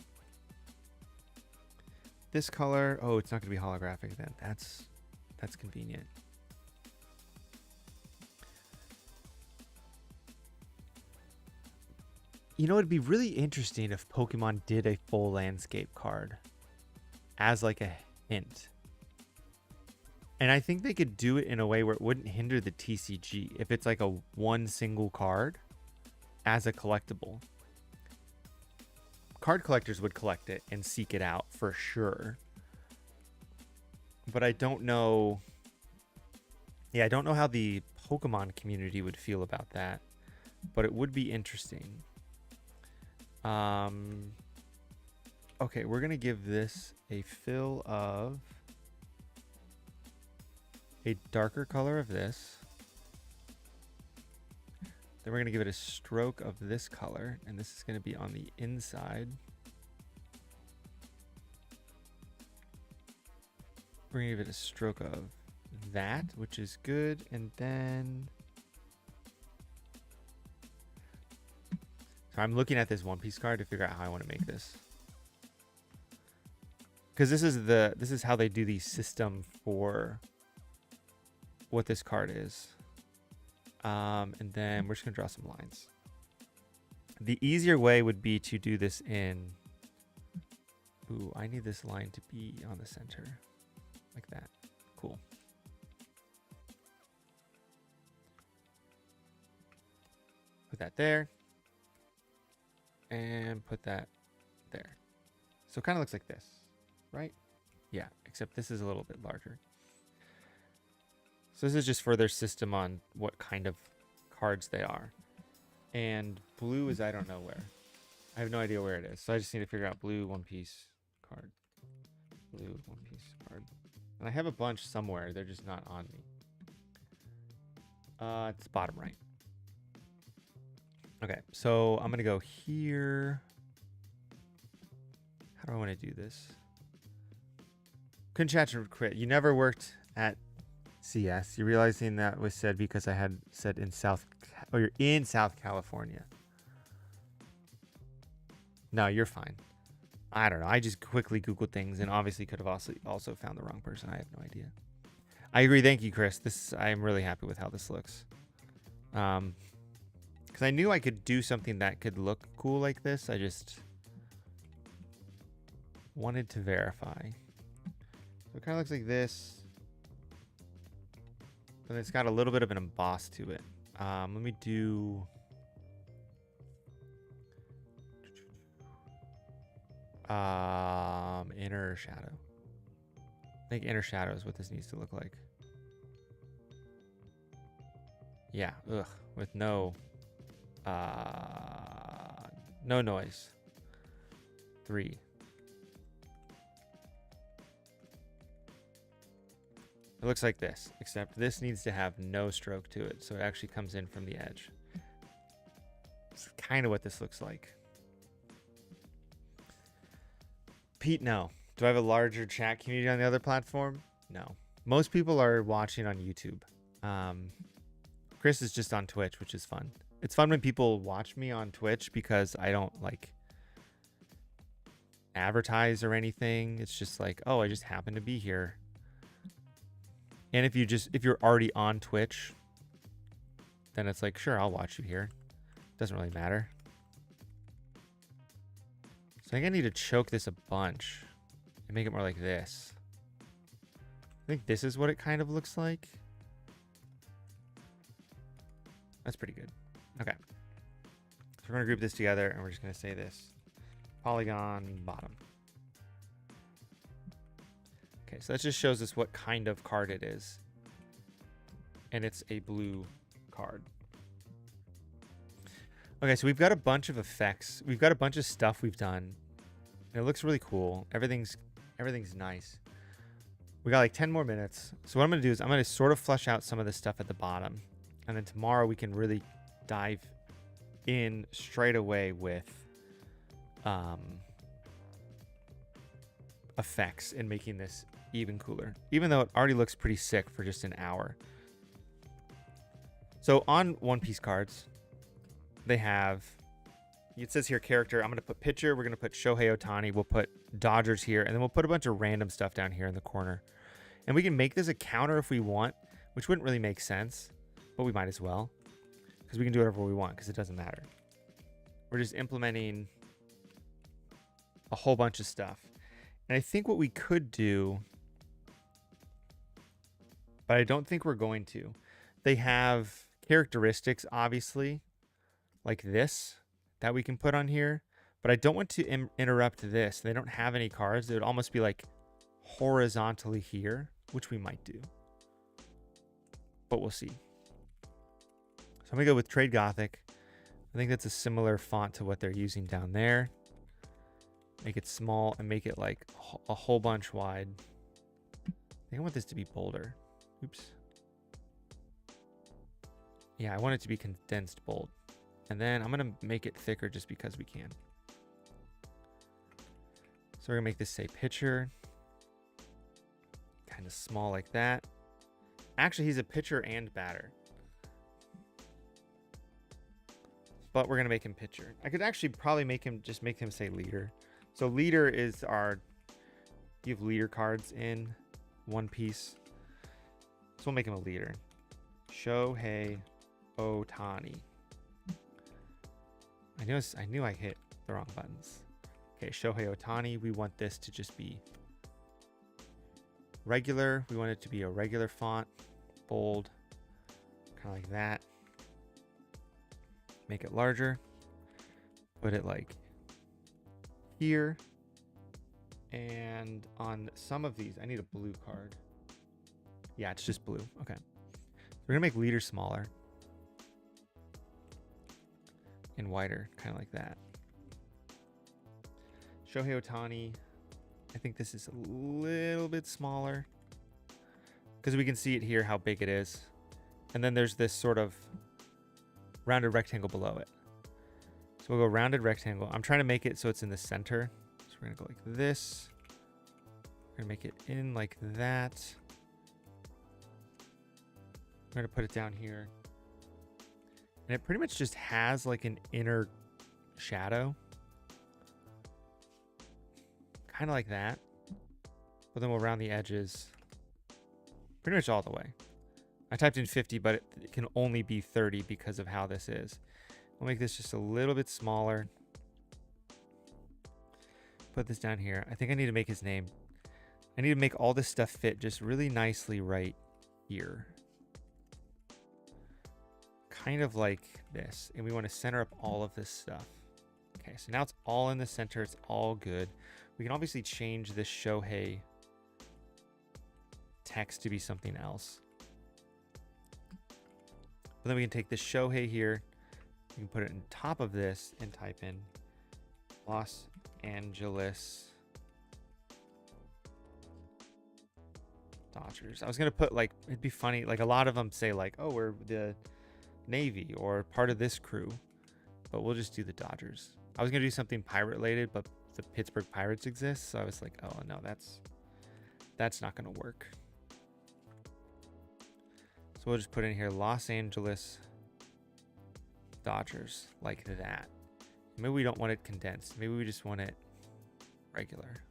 color. Oh, it's not going to be holographic then. That's convenient. You know, it'd be really interesting if Pokemon did a full landscape card as like a hint. And I think they could do it in a way where it wouldn't hinder the TCG if it's like a one single card as a collectible. Card collectors would collect it and seek it out for sure. But I don't know. Yeah, I don't know how the Pokemon community would feel about that. But it would be interesting. Okay, we're going to give this a fill of a darker color of this. Then we're going to give it a stroke of this color, and this is going to be on the inside. We're going to give it a stroke of that, which is good, and then... So I'm looking at this One Piece card to figure out how I want to make this. Because this is how they do the system for what this card is. And then we're just going to draw some lines. The easier way would be to do this in... Ooh, I need this line to be on the center. Like that. Cool. Put that there. And put that there. So it kind of looks like this, right? Yeah, except this is a little bit larger. So this is just for their system on what kind of cards they are. And blue is I don't know where. I have no idea where it is. So I just need to figure out blue One Piece card. Blue One Piece card. And I have a bunch somewhere. They're just not on me. It's bottom right. Okay, so I'm going to go here. How do I want to do this? Couldn't chat or quit. You never worked at CS. You're realizing that was said because I had said in you're in South California. No, you're fine. I don't know. I just quickly Googled things and obviously could have also found the wrong person. I have no idea. I agree. Thank you, Chris. I'm really happy with how this looks. Because I knew I could do something that could look cool like this. I just wanted to verify. So it kind of looks like this. But it's got a little bit of an emboss to it. Let me do... inner shadow. I think inner shadow is what this needs to look like. Yeah, ugh, with no noise. 3. It looks like this, except this needs to have no stroke to it, so it actually comes in from the edge. It's kind of what this looks like. Pete, no. Do I have a larger chat community on the other platform? No. Most people are watching on YouTube. Chris is just on Twitch, which is fun. It's fun when people watch me on Twitch because I don't like advertise or anything. It's just like, oh, I just happen to be here. And if you're already on Twitch, then it's like, sure, I'll watch you here. Doesn't really matter. So I think I need to choke this a bunch and make it more like this. I think this is what it kind of looks like. That's pretty good. Okay. So we're going to group this together and we're just going to say this. Polygon bottom. Okay, so that just shows us what kind of card it is. And it's a blue card. Okay, so we've got a bunch of effects. We've got a bunch of stuff we've done. And it looks really cool. Everything's nice. We got like 10 more minutes. So what I'm going to do is I'm going to sort of flesh out some of the stuff at the bottom. And then tomorrow we can really dive in straight away with effects and making this even cooler, even though it already looks pretty sick for just an hour. So on One Piece cards, they have, it says here character. I'm going to put pitcher. We're going to put Shohei Ohtani. We'll put Dodgers here, and then we'll put a bunch of random stuff down here in the corner. And we can make this a counter if we want, which wouldn't really make sense, but we might as well, because we can do whatever we want because it doesn't matter. We're just implementing a whole bunch of stuff. And I think what we could do, but I don't think we're going to, they have characteristics, obviously, like this, that we can put on here. But I don't want to interrupt this. They don't have any cards. It would almost be like horizontally here, which we might do. But we'll see. So I'm going to go with Trade Gothic. I think that's a similar font to what they're using down there. Make it small and make it like a whole bunch wide. I think I want this to be bolder. Oops. Yeah, I want it to be condensed bold. And then I'm going to make it thicker just because we can. So we're going to make this say pitcher. Kind of small like that. Actually, he's a pitcher and batter. But we're going to make him pitcher. I could actually probably make him say leader. So leader is our, you have leader cards in One Piece. So we'll make him a leader. Shohei Ohtani. I knew I hit the wrong buttons. Okay, Shohei Ohtani. We want this to just be regular. We want it to be a regular font, bold, kind of like that. Make it larger. Put it like here. And on some of these, I need a blue card. Yeah, it's just blue. Okay. We're going to make leader smaller and wider, kind of like that. Shohei Ohtani. I think this is a little bit smaller because we can see it here how big it is. And then there's this sort of rounded rectangle below it. So we'll go rounded rectangle. I'm trying to make it so it's in the center. So we're going to go like this. We're going to make it in like that. We're going to put it down here. And it pretty much just has like an inner shadow. Kind of like that. But then we'll round the edges pretty much all the way. I typed in 50, but it can only be 30 because of how this is. We'll make this just a little bit smaller. Put this down here. I think I need to make his name. I need to make all this stuff fit just really nicely right here. Kind of like this. And we want to center up all of this stuff. Okay, so now it's all in the center. It's all good. We can obviously change this Shohei text to be something else. But then we can take this Shohei here. We can put it on top of this and type in Los Angeles Dodgers. I was going to put like, it'd be funny. Like a lot of them say like, oh, we're the Navy or part of this crew. But we'll just do the Dodgers. I was going to do something pirate related, but the Pittsburgh Pirates exist. So I was like, oh no, that's not going to work. So we'll just put in here Los Angeles Dodgers like that. Maybe we don't want it condensed. Maybe we just want it regular.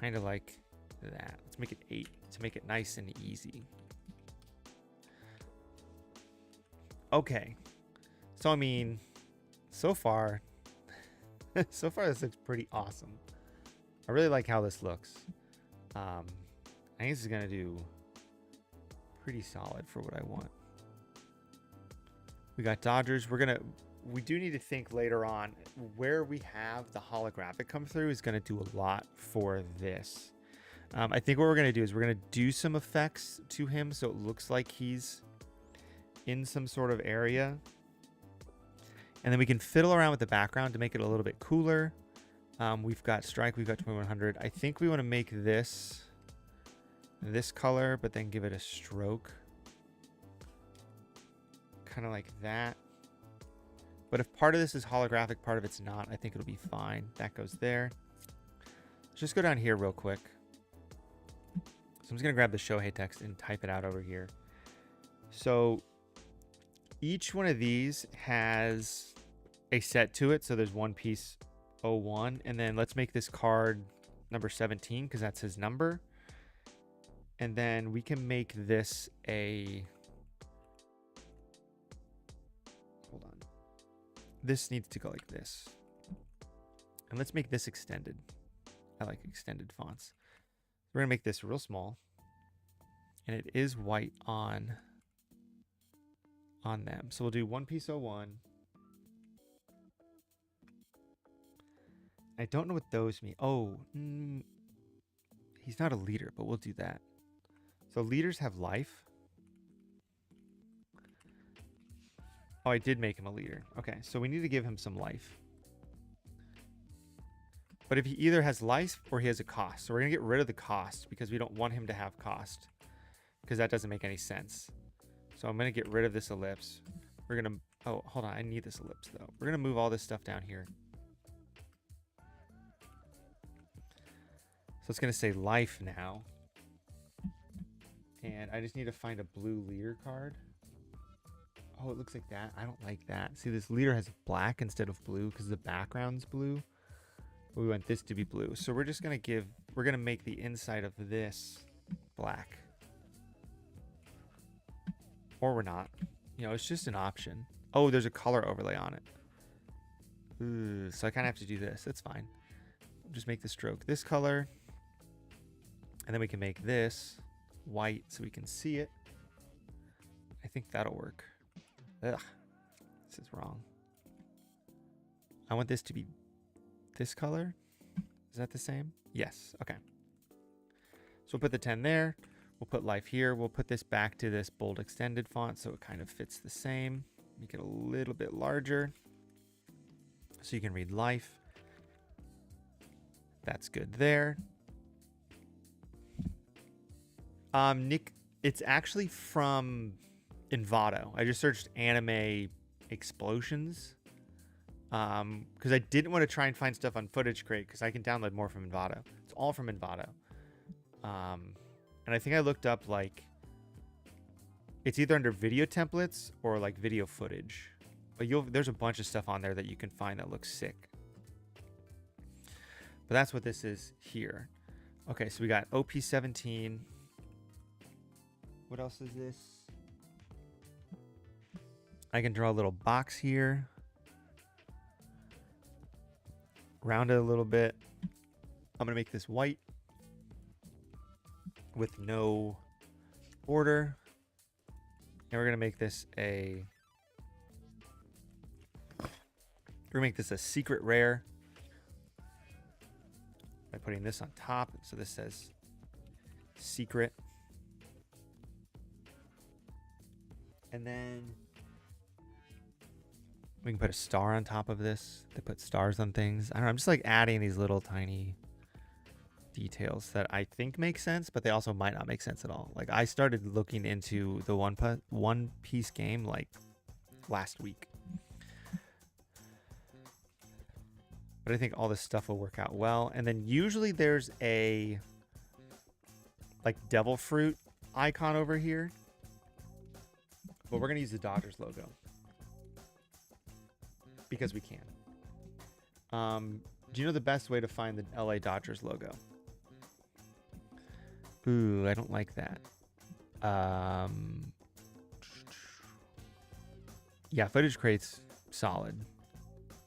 Kind of like that. Let's make it 8 to make it nice and easy. Okay. So, I mean, so far this looks pretty awesome. I really like how this looks. I think this is going to do pretty solid for what I want. We got Dodgers. We do need to think later on where we have the holographic come through is going to do a lot for this. I think what we're going to do is we're going to do some effects to him so it looks like he's in some sort of area. And then we can fiddle around with the background to make it a little bit cooler. We've got strike, we've got 2100. I think we want to make this color, but then give it a stroke. Kind of like that. But if part of this is holographic, part of it's not, I think it'll be fine. That goes there. Let's just go down here real quick. So I'm just going to grab the Shohei text and type it out over here. So each one of these has a set to it. So there's One Piece 01. And then let's make this card number 17 because that's his number. And then we can make this a... Hold on. This needs to go like this. And let's make this extended. I like extended fonts. We're going to make this real small. And it is white on them. So we'll do One Piece 01. I don't know what those mean. Oh, he's not a leader, but we'll do that. So leaders have life. Oh, I did make him a leader. Okay, so we need to give him some life. But if he either has life or he has a cost. So we're going to get rid of the cost because we don't want him to have cost. Because that doesn't make any sense. So I'm going to get rid of this ellipse. We're going to... Oh, hold on. I need this ellipse, though. We're going to move all this stuff down here. So it's going to say life now. And I just need to find a blue leader card. Oh, it looks like that. I don't like that. See, this leader has black instead of blue because the background's blue. We want this to be blue. So we're just going to we're going to make the inside of this black. Or we're not. You know, it's just an option. Oh, there's a color overlay on it. Ooh, so I kind of have to do this. That's fine. Just make the stroke this color. And then we can make this white so we can see it. I think that'll work. Ugh, this is wrong. I want this to be this color. Is that the same? Yes. Okay. So we'll put the 10 there. We'll put life here. We'll put this back to this bold extended font so it kind of fits the same. Make it a little bit larger so you can read life. That's good there. Nick, it's actually from Envato. I just searched anime explosions because I didn't want to try and find stuff on Footage Crate because I can download more from Envato. It's all from Envato. And I think I looked up like it's either under video templates or like video footage. But there's a bunch of stuff on there that you can find that looks sick. But that's what this is here. Okay, so we got OP17. What else is this? I can draw a little box here. Round it a little bit. I'm going to make this white with no border. And we're going to make this a... We're going to make this a secret rare by putting this on top. So this says secret. And then we can put a star on top of this. They put stars on things. I don't know. I'm just like adding these little tiny details that I think make sense, but they also might not make sense at all. Like I started looking into the One Piece game like last week. But I think all this stuff will work out well. And then usually there's a like devil fruit icon over here. But we're going to use the Dodgers logo. Because we can. Do you know the best way to find the LA Dodgers logo? Ooh, I don't like that. Yeah, Footage Crate's solid.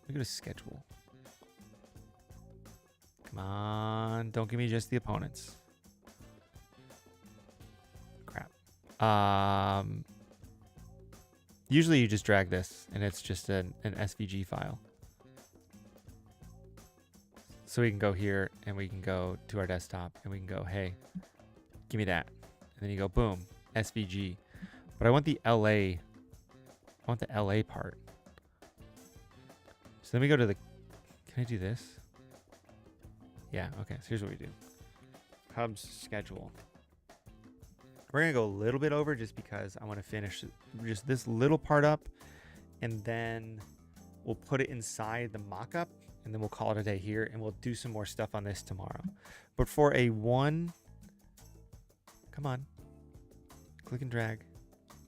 Look at a schedule. Come on. Don't give me just the opponents. Crap. Usually you just drag this and it's just an SVG file. So we can go here and we can go to our desktop and we can go, hey, give me that. And then you go, boom, SVG. But I want the LA part. So then we go to the, can I do this? Yeah, okay, so here's what we do. Cubs schedule. We're going to go a little bit over just because I want to finish just this little part up. And then we'll put it inside the mock-up, and then we'll call it a day here, and we'll do some more stuff on this tomorrow. But for a one, come on, click and drag,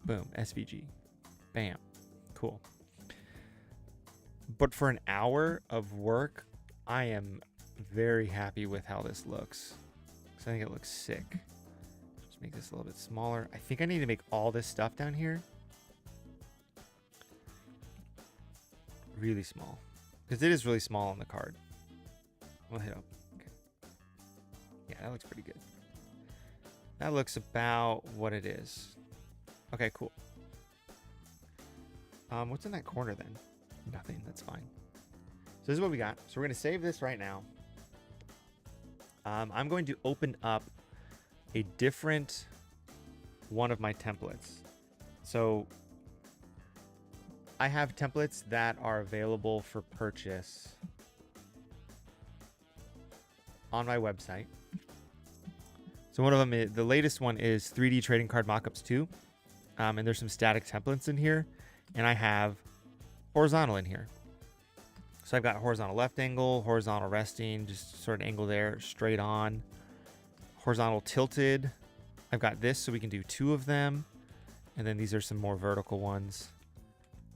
boom, SVG, bam, cool. But for an hour of work, I am very happy with how this looks. So I think it looks sick. Just make this a little bit smaller. I think I need to make all this stuff down here really small, because it is really small on the card. We'll hit up. Okay. Yeah, that looks pretty good. That looks about what it is. Okay, cool. What's in that corner then? Nothing. That's fine. So this is what we got. So we're going to save this right now. I'm going to open up a different one of my templates. So I have templates that are available for purchase on my website. So one of them, the latest one is 3D Trading Card Mockups 2. And there's some static templates in here. And I have horizontal in here. So I've got horizontal left angle, horizontal resting, just sort of angle there, straight on, horizontal tilted. I've got this so we can do 2 of them. And then these are some more vertical ones.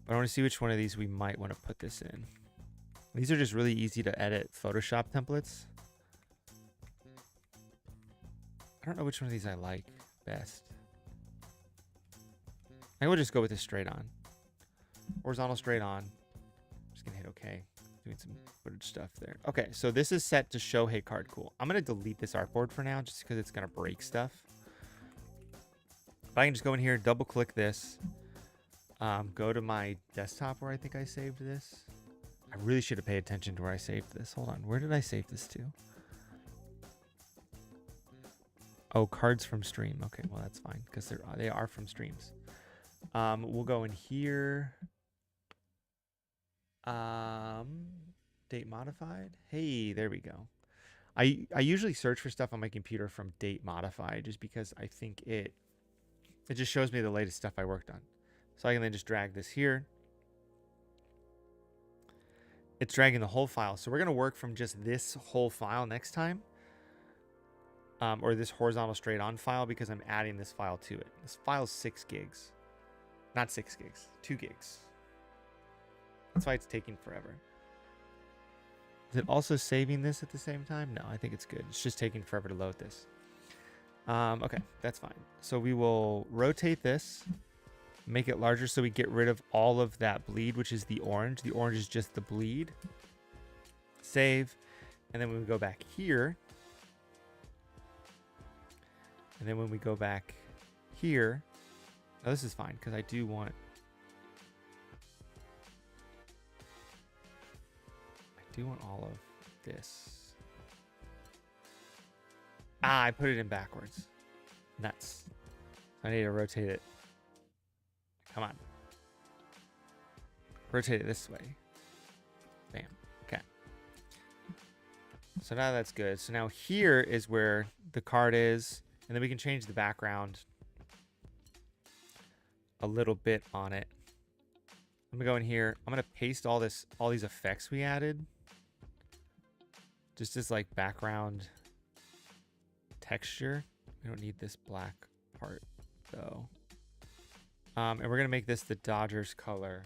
But I want to see which one of these we might want to put this in. These are just really easy to edit Photoshop templates. I don't know which one of these I like best. I will just go with this straight on. Horizontal straight on. I'm just gonna hit OK. Doing some footage stuff there. Okay, so this is set to show hey card cool. I'm gonna delete this artboard for now just because it's gonna break stuff. But I can just go in here, double click this, go to my desktop where I think I saved this. I really should have paid attention to where I saved this. Hold on, where did I save this to? Oh, cards from stream. Okay, well that's fine because they are from streams. We'll go in here. Date modified. Hey, there we go. I usually search for stuff on my computer from date modified just because I think it just shows me the latest stuff I worked on. So I can then just drag this here. It's dragging the whole file. So we're going to work from just this whole file next time. Or this horizontal straight on file because I'm adding this file to it. This file's 6 gigs. Not 6 gigs, 2 gigs. That's why it's taking forever. Is it also saving this at the same time? No, I think it's good. It's just taking forever to load this. Okay, that's fine. So we will rotate this, make it larger so we get rid of all of that bleed, which is the orange. The orange is just the bleed. Save. And then when we go back here, and then when we go back here, now this is fine because I do want all of this. Ah, I put it in backwards. Nuts. I need to rotate it. Come on. Rotate it this way. Bam. Okay. So now that's good. So now here is where the card is. And then we can change the background a little bit on it. I'm gonna go in here. I'm gonna paste all these effects we added. Just as like background texture. We don't need this black part though. And we're gonna make this the Dodgers color,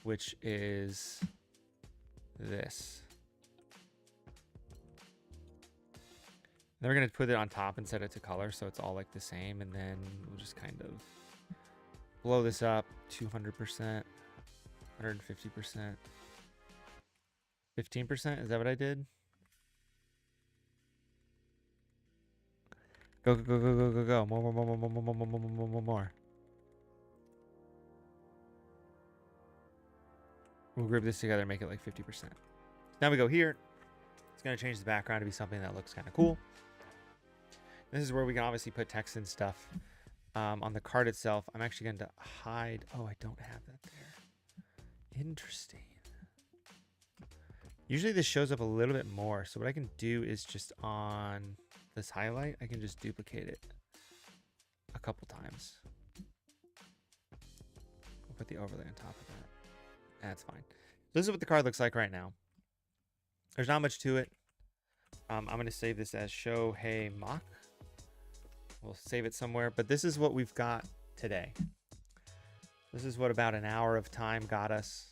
which is this. Then we're going to put it on top and set it to color so it's all like the same. And then we'll just kind of blow this up 200%, 150%, 15%. Is that what I did? Go, go, go, go, go, go, go. More, more, more, more, more, more, more, more, more, more, more. We'll group this together and make it like 50%. Now we go here. It's going to change the background to be something that looks kind of cool. This is where we can obviously put text and stuff. On the card itself, I'm actually going to hide. Oh, I don't have that there. Interesting. Usually this shows up a little bit more. So what I can do is just on this highlight, I can just duplicate it a couple times. We'll put the overlay on top of that. That's fine. So this is what the card looks like right now. There's not much to it. I'm going to save this as Show Hey Mock. We'll save it somewhere. But this is what we've got today. This is what about an hour of time got us.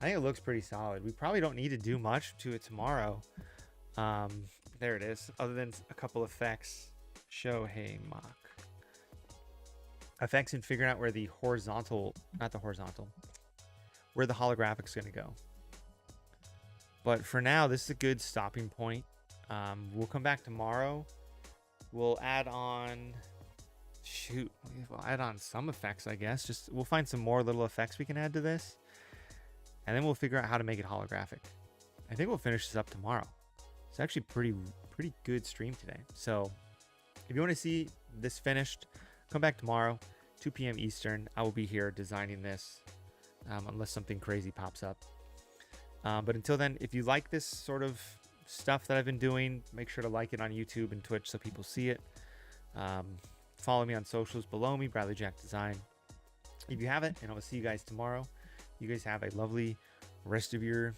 I think it looks pretty solid. We probably don't need to do much to it tomorrow. There it is. Other than a couple effects. Show Hey Mock. Effects and figuring out where the horizontal, not the horizontal, where the holographic's going to go. But for now, this is a good stopping point. We'll come back tomorrow. We'll add on, we'll add on some effects, I guess. Just we'll find some more little effects we can add to this, and then we'll figure out how to make it holographic. I think we'll finish this up tomorrow. It's actually pretty good stream today. So if you want to see this finished, come back tomorrow, 2 p.m. Eastern. I will be here designing this, unless something crazy pops up. But until then, if you like this sort of stuff that I've been doing, make sure to like it on YouTube and Twitch so people see it. Follow me on socials below me, Bradley Jack Design. If you haven't, and I will see you guys tomorrow. You guys have a lovely rest of your